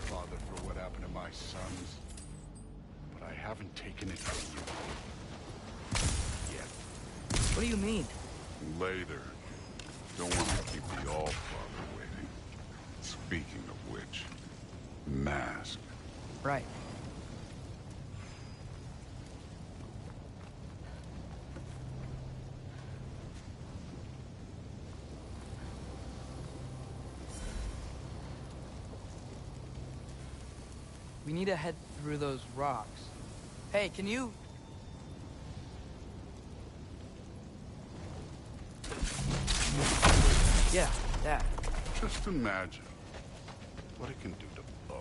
father for what happened to my sons, but I haven't taken it from you. Yet. What do you mean? Later. Don't want to keep the Allfather waiting. Speaking of which, mask. Right. We need to head through those rocks. Hey, can you... Yeah, that. Just imagine what it can do to bone.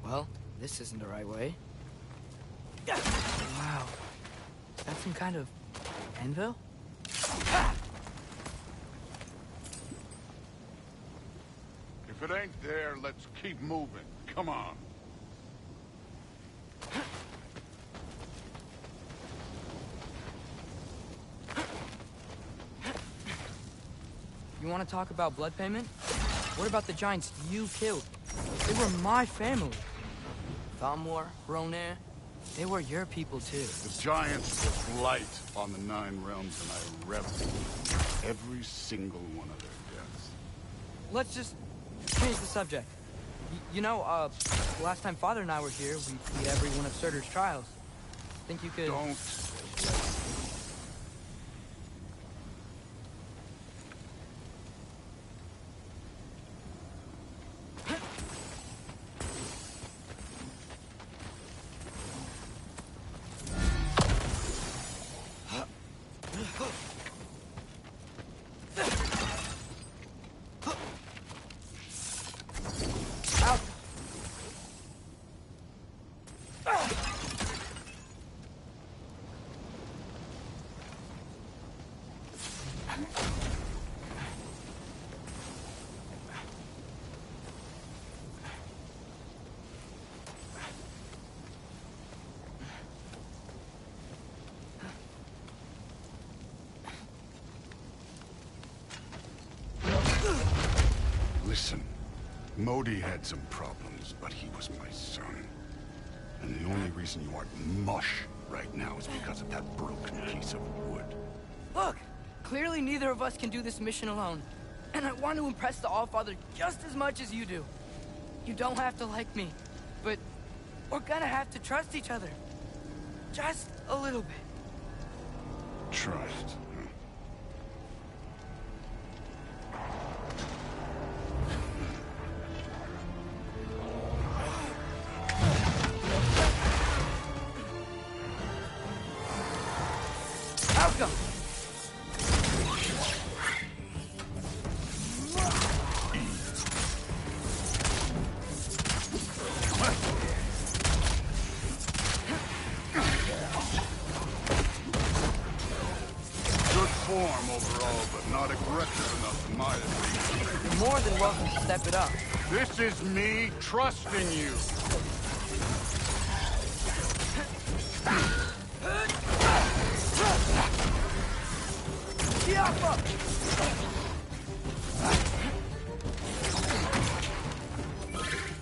Well, this isn't the right way. Wow. That's some kind of anvil? If it ain't there, let's keep moving. Come on. You want to talk about blood payment? What about the giants you killed? They were my family. Thamor, Ronir, they were your people too. The giants were blight on the 9 realms, and I reveled every single one of their deaths. Let's just change the subject. You know, last time Father and I were here, we beat every one of Surtur's trials. Think you could... Don't. Listen, Modi had some problems, but he was my son. And the only reason you aren't mush right now is because of that broken piece of wood. Look! Clearly neither of us can do this mission alone. And I want to impress the Allfather just as much as you do. You don't have to like me, but we're gonna have to trust each other. Just a little bit. Trust. Outcome! overall, but not aggressive enough in my opinion. You're more than welcome to step it up. This is me trusting you.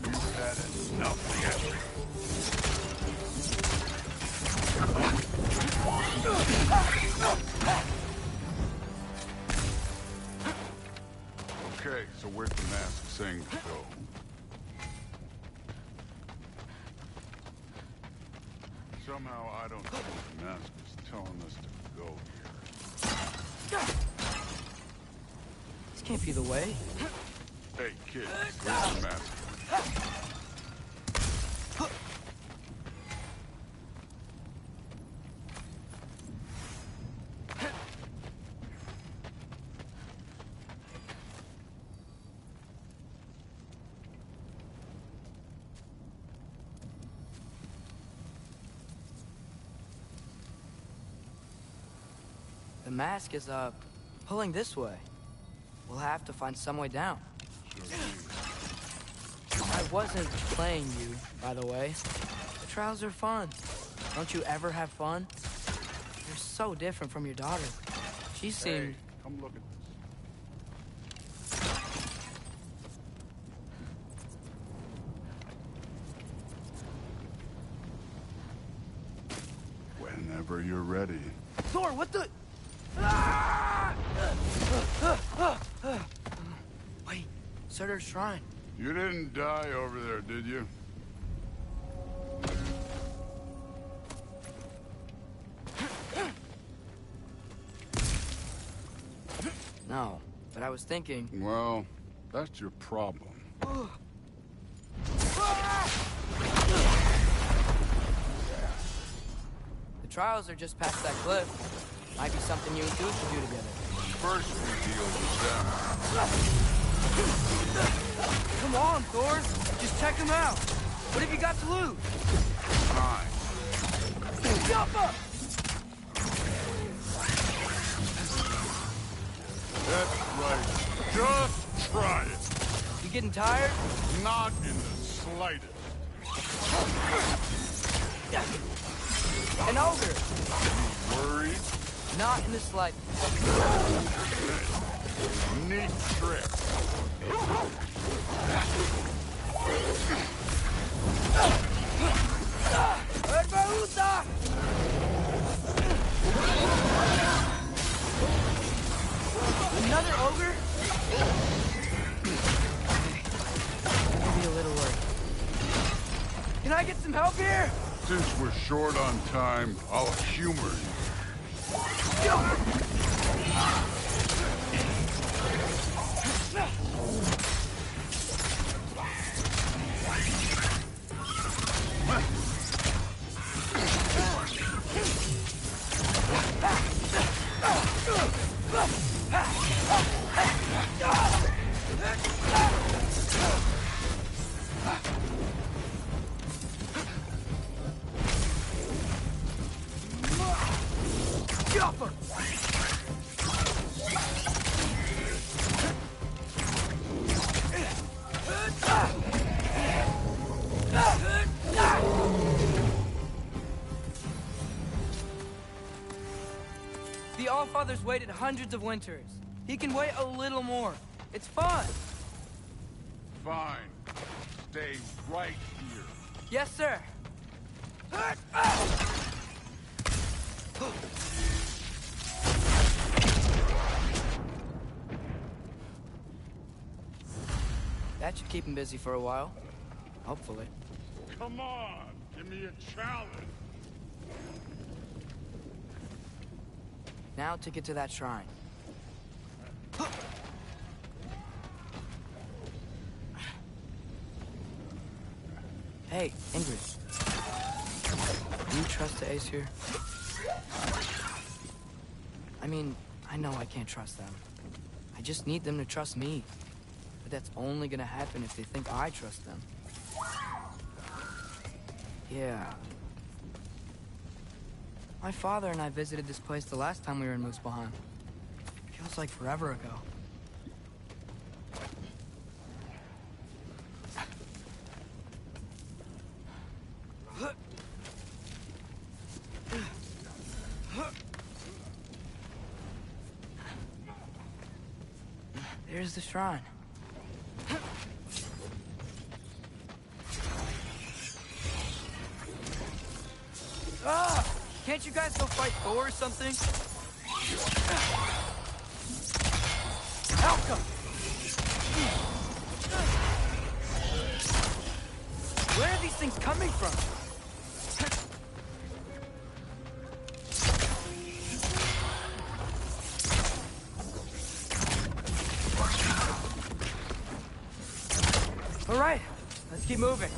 You've had enough yet. Okay, so where's the mask saying to go? Somehow I don't think the mask is telling us to go here. This can't be the way. Hey, kid, where's the mask? The mask is, pulling this way. We'll have to find some way down. I wasn't playing you, by the way. The trials are fun. Don't you ever have fun? You're so different from your daughter. She seemed... Hey, come look at this. Whenever you're ready. Thor, what the... Wait, Surtur's shrine. You didn't die over there, did you? No, but I was thinking... Well, that's your problem. The trials are just past that cliff. Might be something you and Duke should do together. First we deal with them. Come on, Thor. Just check them out. What have you got to lose? Time. Jump up! That's right. Just try it. You getting tired? Not in the slightest. An ogre. Worried? Not in the slightest. Neat trick. Another ogre? Maybe a little worried. Can I get some help here? Since we're short on time, I'll humor you. The Allfather's waited hundreds of winters. He can wait a little more. It's fun. Fine. Stay right here. Yes, sir. That should keep him busy for a while. Hopefully. Come on, give me a challenge. Now to get to that shrine. Hey, Ingrid. Do you trust the Aesir? I mean, I know I can't trust them. I just need them to trust me. But that's only gonna happen if they think I trust them. Yeah. My father and I visited this place the last time we were in Muspelheim. Feels like forever ago. There's the shrine. Ah! Can't you guys go fight Thor or something? Help! Where are these things coming from? All right, let's keep moving.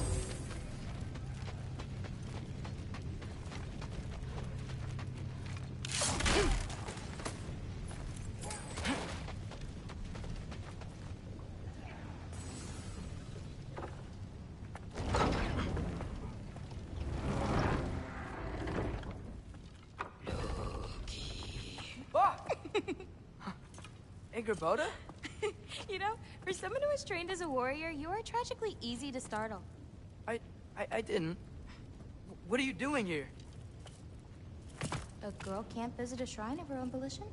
Boda? You know, for someone who was trained as a warrior, you are tragically easy to startle. I didn't. What are you doing here? A girl can't visit a shrine of her own volition?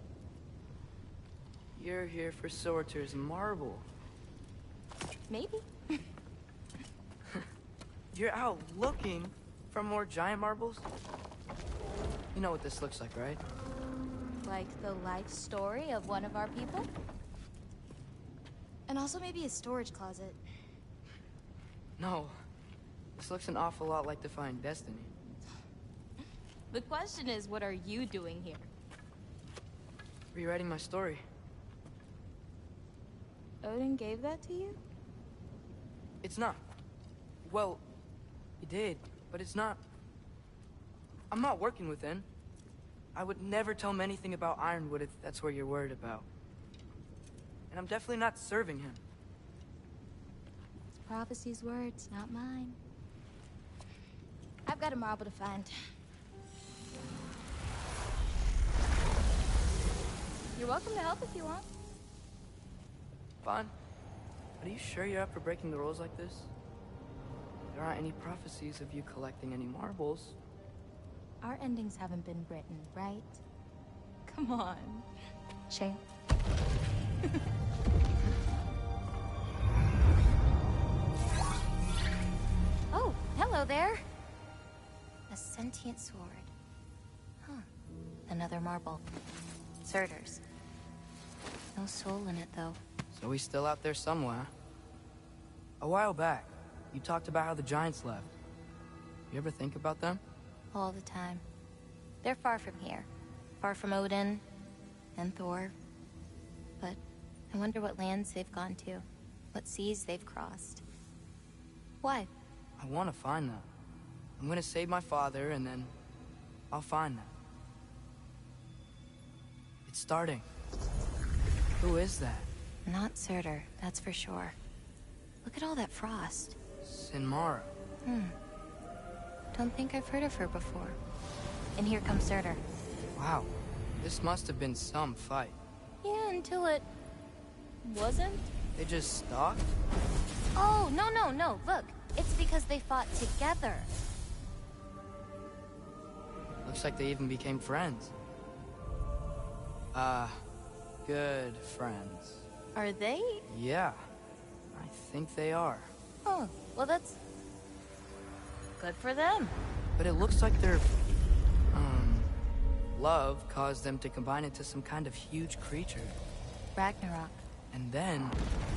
You're here for Sorter's marble. Maybe. You're out looking for more giant marbles? You know what this looks like, right? Like the life story of one of our people? And also maybe a storage closet. No. This looks an awful lot like Defying Destiny. The question is, what are you doing here? Rewriting my story. Odin gave that to you? It's not. Well, he did, but it's not. I'm not working with him. I would never tell him anything about Ironwood if that's what you're worried about. And I'm definitely not serving him. It's prophecy's words, not mine. I've got a marble to find. You're welcome to help if you want. Fine. But are you sure you're up for breaking the rules like this? There aren't any prophecies of you collecting any marbles. Our endings haven't been written, right? Come on, champ. Oh, hello there. A sentient sword. Huh. Another marble. Surtur's. No soul in it, though. So he's still out there somewhere. A while back, you talked about how the giants left. You ever think about them? All the time. They're far from here. Far from Odin and Thor. But I wonder what lands they've gone to. What seas they've crossed. Why? I want to find them. I'm gonna save my father, and then I'll find them. It's starting. Who is that? Not Surtur, that's for sure. Look at all that frost. Sinmara. Don't think I've heard of her before. And here comes Surtur. Wow. This must have been some fight. Yeah, until it... wasn't? They just stalked? Oh, no. Look, it's because they fought together. Looks like they even became friends. Good friends. Are they? Yeah. I think they are. Oh, well that's... good for them. But it looks like their... love caused them to combine into some kind of huge creature. Ragnarok. And then...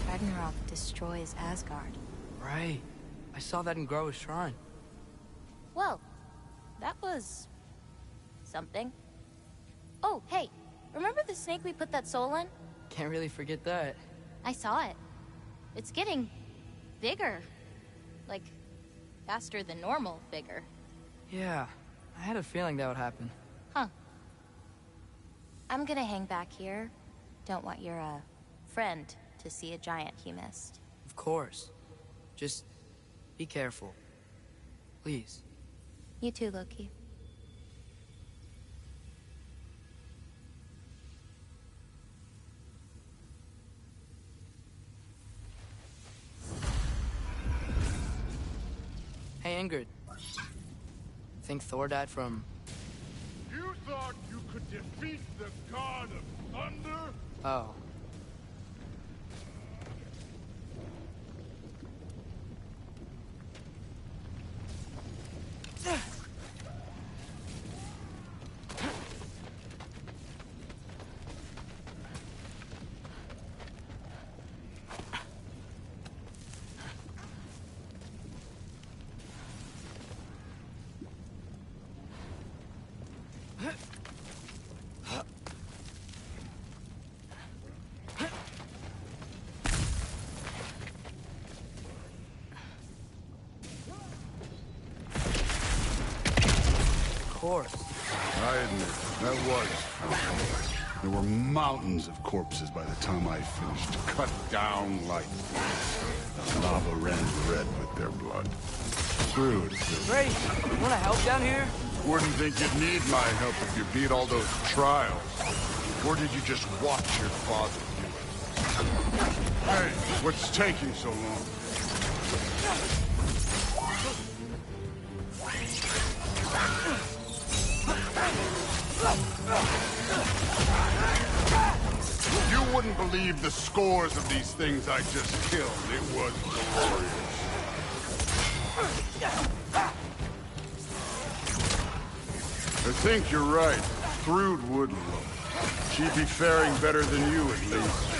Ragnarok destroys Asgard. Right. I saw that in Groa's shrine. Well, that was... something. Oh, hey, remember the snake we put that soul in? Can't really forget that. I saw it. It's getting... bigger. Like, faster than normal bigger. Yeah, I had a feeling that would happen. Huh. I'm gonna hang back here. Don't want your, friend to see a giant he missed. Of course. Just be careful. Please. You too, Loki. Hey, Ingrid. Think Thor died from... You thought you could defeat the god of thunder? Oh. Course. I admit, that was fun. There were mountains of corpses by the time I finished, cut down like this. Lava ran red with their blood. Crude. Great. You want to help down here? Wouldn't think you'd need my help if you beat all those trials. Or did you just watch your father do it? Hey, what's taking so long? You wouldn't believe the scores of these things I just killed. It was glorious. I think you're right. Thrud would love. She'd be faring better than you, at least.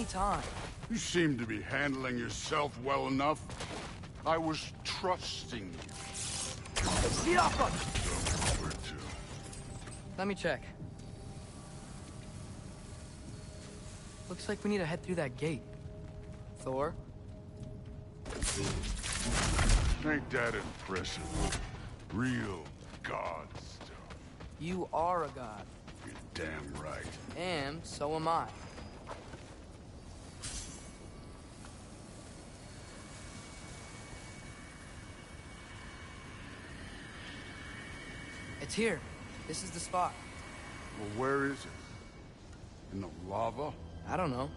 Time. You seem to be handling yourself well enough. I was trusting you. Speed off us! Let me check. Looks like we need to head through that gate. Thor? Ain't that impressive? Real god stuff. You are a god. You're damn right. And so am I. It's here. This is the spot. Well, where is it? In the lava? I don't know.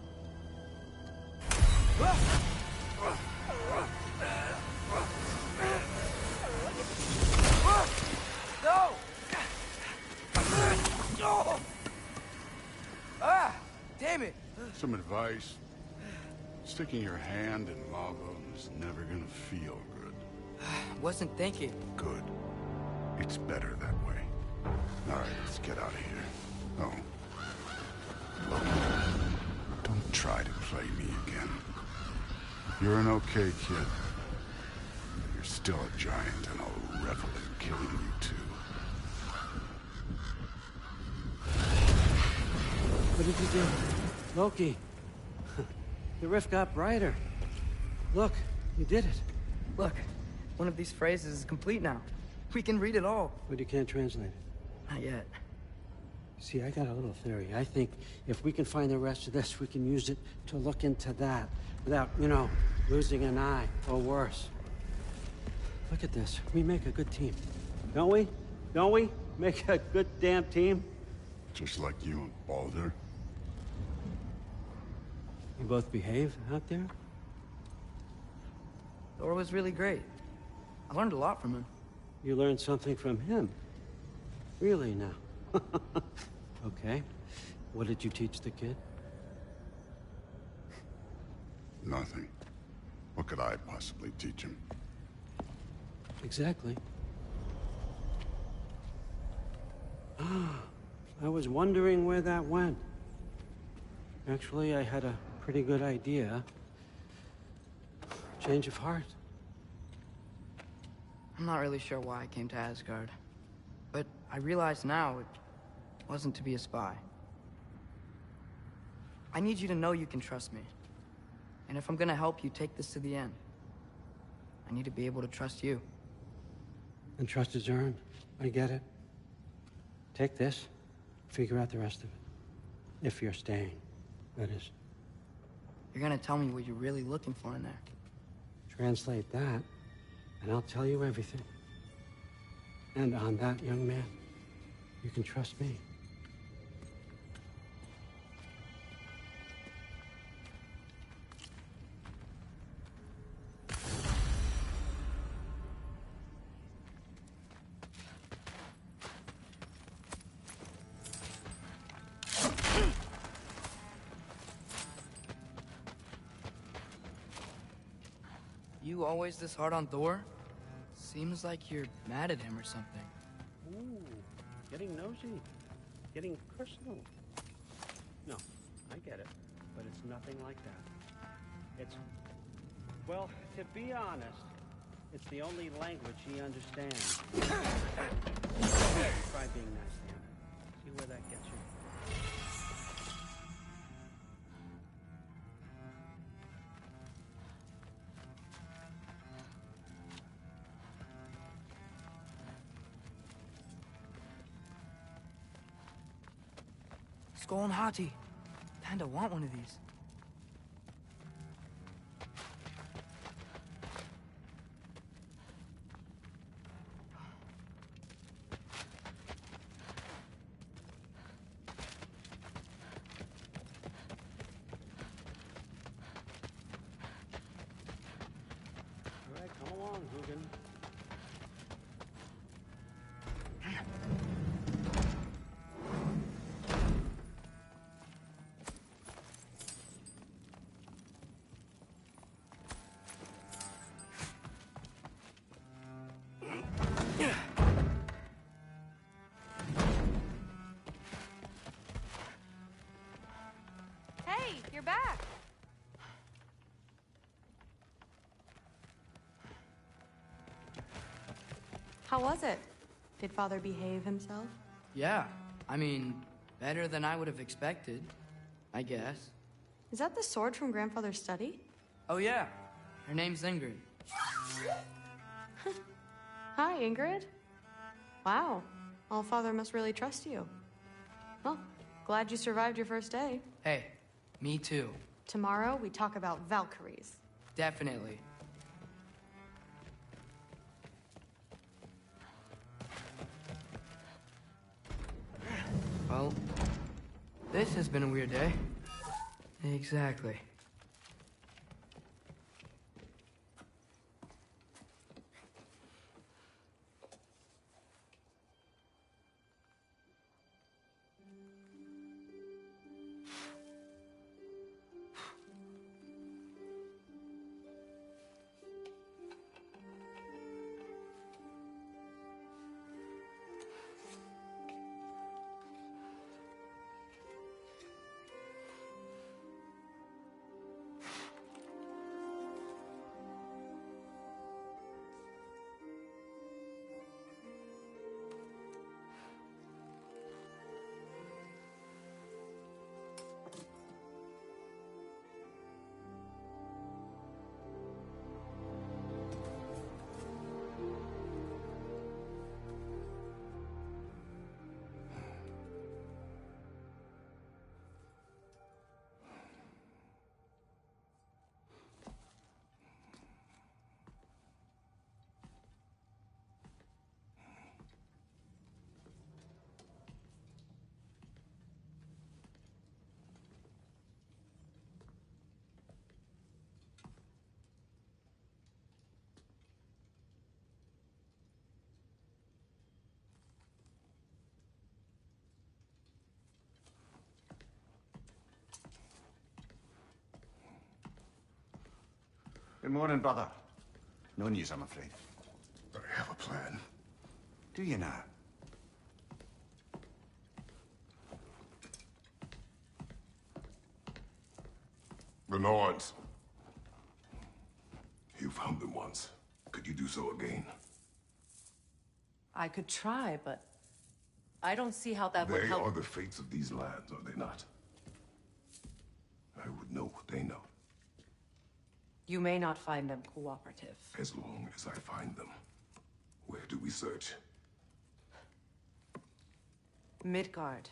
No! Ah! Damn it! Some advice. Sticking your hand in lava is never gonna feel good. Wasn't thinking. Good. It's better that way. All right, let's get out of here. Oh. Look. Don't try to play me again. You're an okay kid. You're still a giant, and I'll revel in killing you too. What did you do? Loki. The rift got brighter. Look, you did it. Look, one of these phrases is complete now. We can read it all. But you can't translate it. Not yet. See, I got a little theory. I think if we can find the rest of this, we can use it to look into that without, you know, losing an eye or worse. Look at this. We make a good team. Don't we? Don't we? Make a good damn team? Just like you and Baldur. You both behave out there? Thor was really great. I learned a lot from him. You learned something from him? Really now? Okay. What did you teach the kid? Nothing. What could I possibly teach him? Exactly. I was wondering where that went. Actually, I had a pretty good idea. Change of heart. I'm not really sure why I came to Asgard. But I realize now it wasn't to be a spy. I need you to know you can trust me. And if I'm gonna help you take this to the end, I need to be able to trust you. And trust is earned. I get it. Take this, figure out the rest of it. If you're staying, that is. You're gonna tell me what you're really looking for in there. Translate that, and I'll tell you everything. And on that, young man, you can trust me. You always this hard on Thor? Seems like you're mad at him or something. Ooh, getting nosy. Getting personal. No, I get it, but it's nothing like that. It's... Well, to be honest, it's the only language he understands. Try being nice to him. See where that gets you. Skull and Hati. Kinda want one of these. All right, come along, Hugin. Hey, you're back. How was it? Did Father behave himself? Yeah, I mean, better than I would have expected, I guess. Is that the sword from Grandfather's study? Oh yeah, her name's Ingrid. Hi, Ingrid. Wow, Allfather must really trust you. Well, glad you survived your first day. Hey, me too. Tomorrow, we talk about Valkyries. Definitely. Well, this has been a weird day. Exactly. Good morning, brother. No news, I'm afraid. I have a plan. Do you now? The Norse. You found them once. Could you do so again? I could try, but I don't see how that would They help. are the fates of these lands, are they not? I would know what they know. You may not find them cooperative. As long as I find them. Where do we search? Midgard.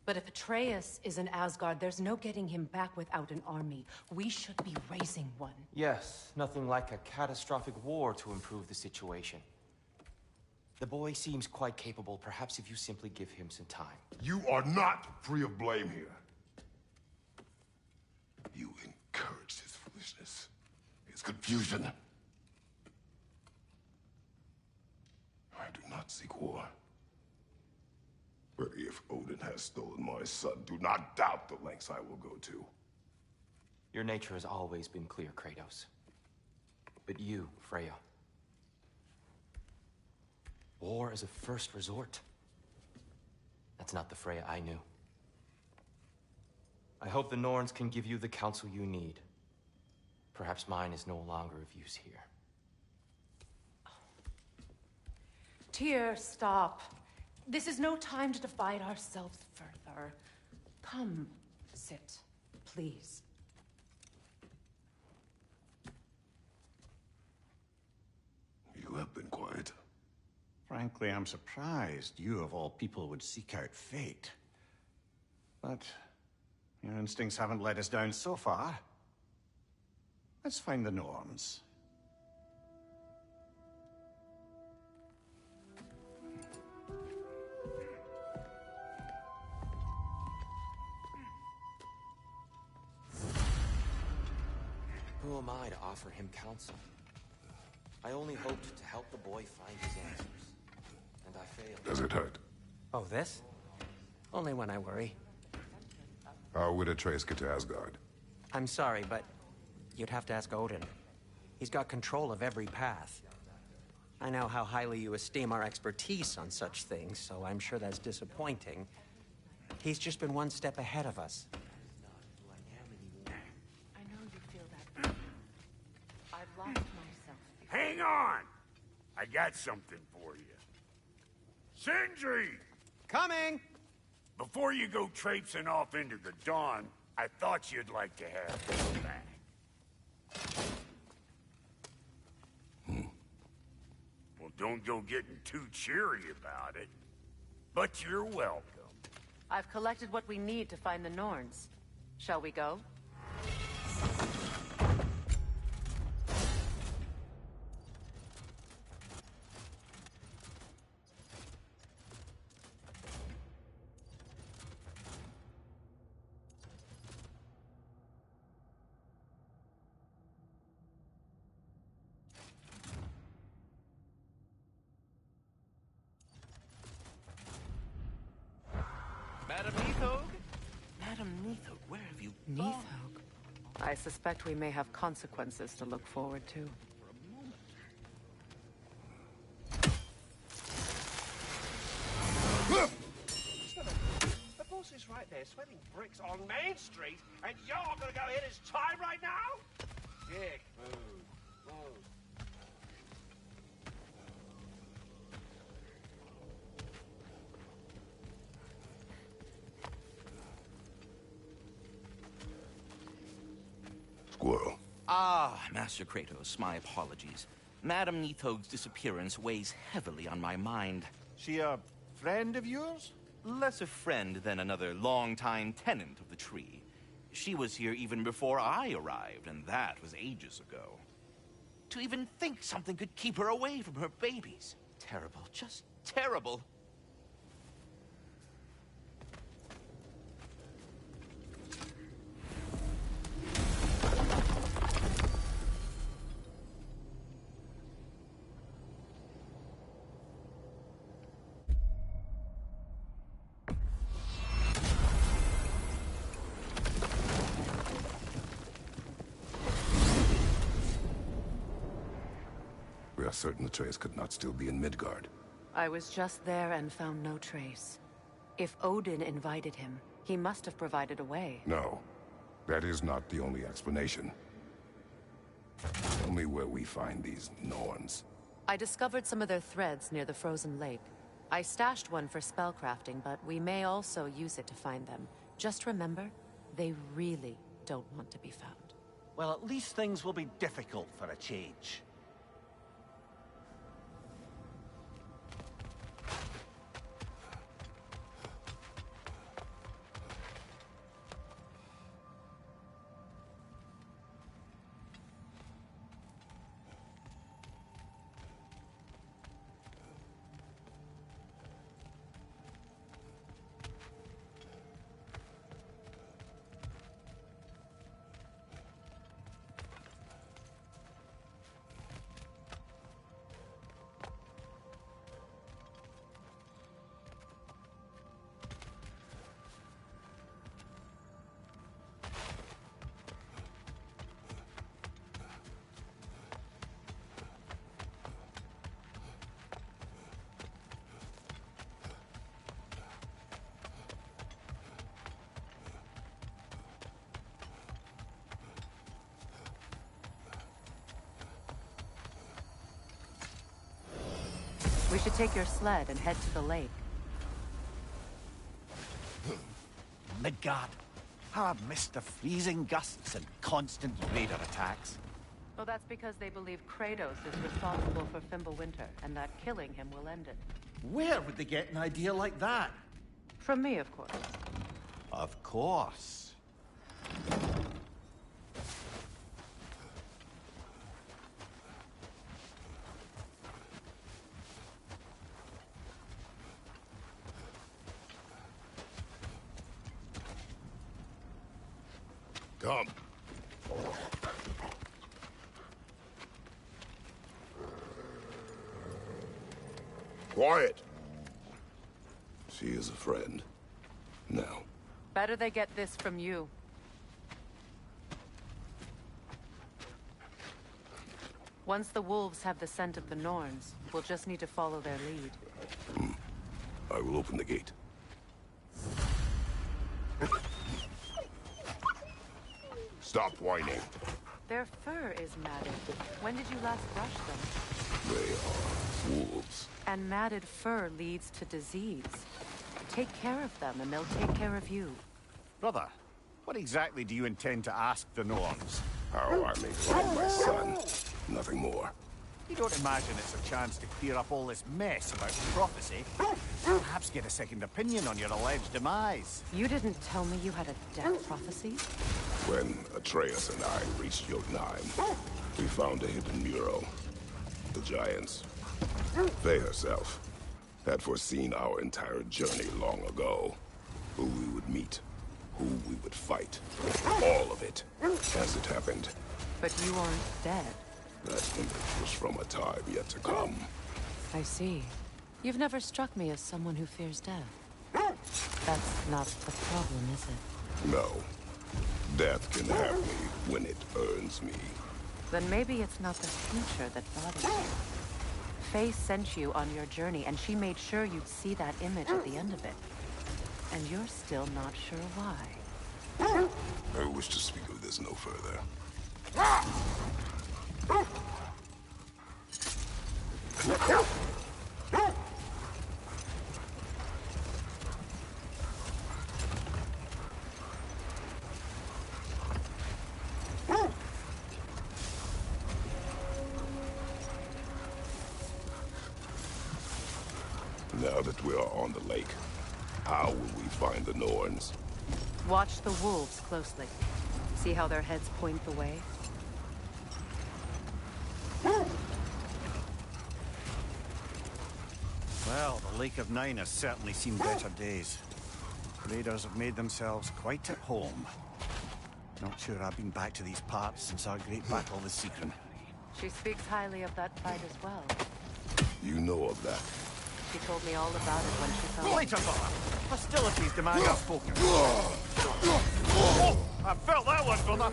But if Atreus is in Asgard, there's no getting him back without an army. We should be raising one. Yes, nothing like a catastrophic war to improve the situation. The boy seems quite capable. Perhaps if you simply give him some time. You are not free of blame here. You encouraged his foolishness, his confusion. I do not seek war. But if Odin has stolen my son, do not doubt the lengths I will go to. Your nature has always been clear, Kratos. But you, Freya. War is a first resort. That's not the Freya I knew. I hope the Norns can give you the counsel you need. Perhaps mine is no longer of use here. Tyr, stop. This is no time to divide ourselves further. Come, sit, please. You have been quiet. Frankly, I'm surprised you, of all people, would seek out fate. But your instincts haven't let us down so far. Let's find the Norns. Who am I to offer him counsel? I only hoped to help the boy find his answers. And I failed. Does it hurt? Oh, this? Only when I worry. How would Atreus get to Asgard? I'm sorry, but you'd have to ask Odin. He's got control of every path. I know how highly you esteem our expertise on such things, so I'm sure that's disappointing. He's just been one step ahead of us. I know you feel that. I've lost myself. Hang on! I got something for you. Sindri! Coming! Before you go traipsing off into the dawn, I thought you'd like to have this back. Well, don't go getting too cheery about it. But you're welcome. I've collected what we need to find the Norns. Shall we go? Madam Nithog? Madam Nithog, where have you gone? Nithog. I suspect we may have consequences to look forward to. The boss is right there, sweating bricks on Main Street, and you're gonna go hit his time right now? Dick move. Move. Squirrel. Ah, Master Kratos, my apologies. Madam Nithog's disappearance weighs heavily on my mind. She a friend of yours? Less a friend than another longtime tenant of the tree. She was here even before I arrived, and that was ages ago. To even think something could keep her away from her babies. Terrible, just terrible. We are certain Atreus could not still be in Midgard. I was just there and found no trace. If Odin invited him, he must have provided a way. No, that is not the only explanation. Tell me where we find these Norns. I discovered some of their threads near the frozen lake. I stashed one for spellcrafting, but we may also use it to find them. Just remember, they really don't want to be found. Well, at least things will be difficult for a change. We should take your sled and head to the lake. Midgard. How I've missed the freezing gusts and constant raider attacks. Well, that's because they believe Kratos is responsible for Fimbulwinter, and that killing him will end it. Where would they get an idea like that? From me, of course. Of course. Come. Quiet. She is a friend. Now. Better they get this from you. Once the wolves have the scent of the Norns, we'll just need to follow their lead. I will open the gate. Stop whining. Their fur is matted. When did you last brush them? They are wolves. And matted fur leads to disease. Take care of them, and they'll take care of you. Brother, what exactly do you intend to ask the Norns? How I may find my son. Nothing more. You don't imagine it's a chance to clear up all this mess about prophecy? Perhaps get a second opinion on your alleged demise. You didn't tell me you had a death prophecy? When Atreus and I reached Jotunheim, we found a hidden mural. The Giants, they herself, had foreseen our entire journey long ago. Who we would meet, who we would fight. All of it, as it happened. But you aren't dead. That image was from a time yet to come. I see. You've never struck me as someone who fears death. That's not the problem, is it? No. Death can have me when it earns me. Then maybe it's not the future that bothers you. Faye sent you on your journey, and she made sure you'd see that image at the end of it. And you're still not sure why. I wish to speak of this no further. Now that we are on the lake, how will we find the Norns? Watch the wolves closely. See how their heads point the way? Well, the Lake of Nine has certainly seen better days. Raiders have made themselves quite at home. Not sure I've been back to these parts since our great battle with Secret. She speaks highly of that fight as well. You know of that. She told me all about it when she fell. Later, brother! Hostilities demand outspoken. I felt that one, brother!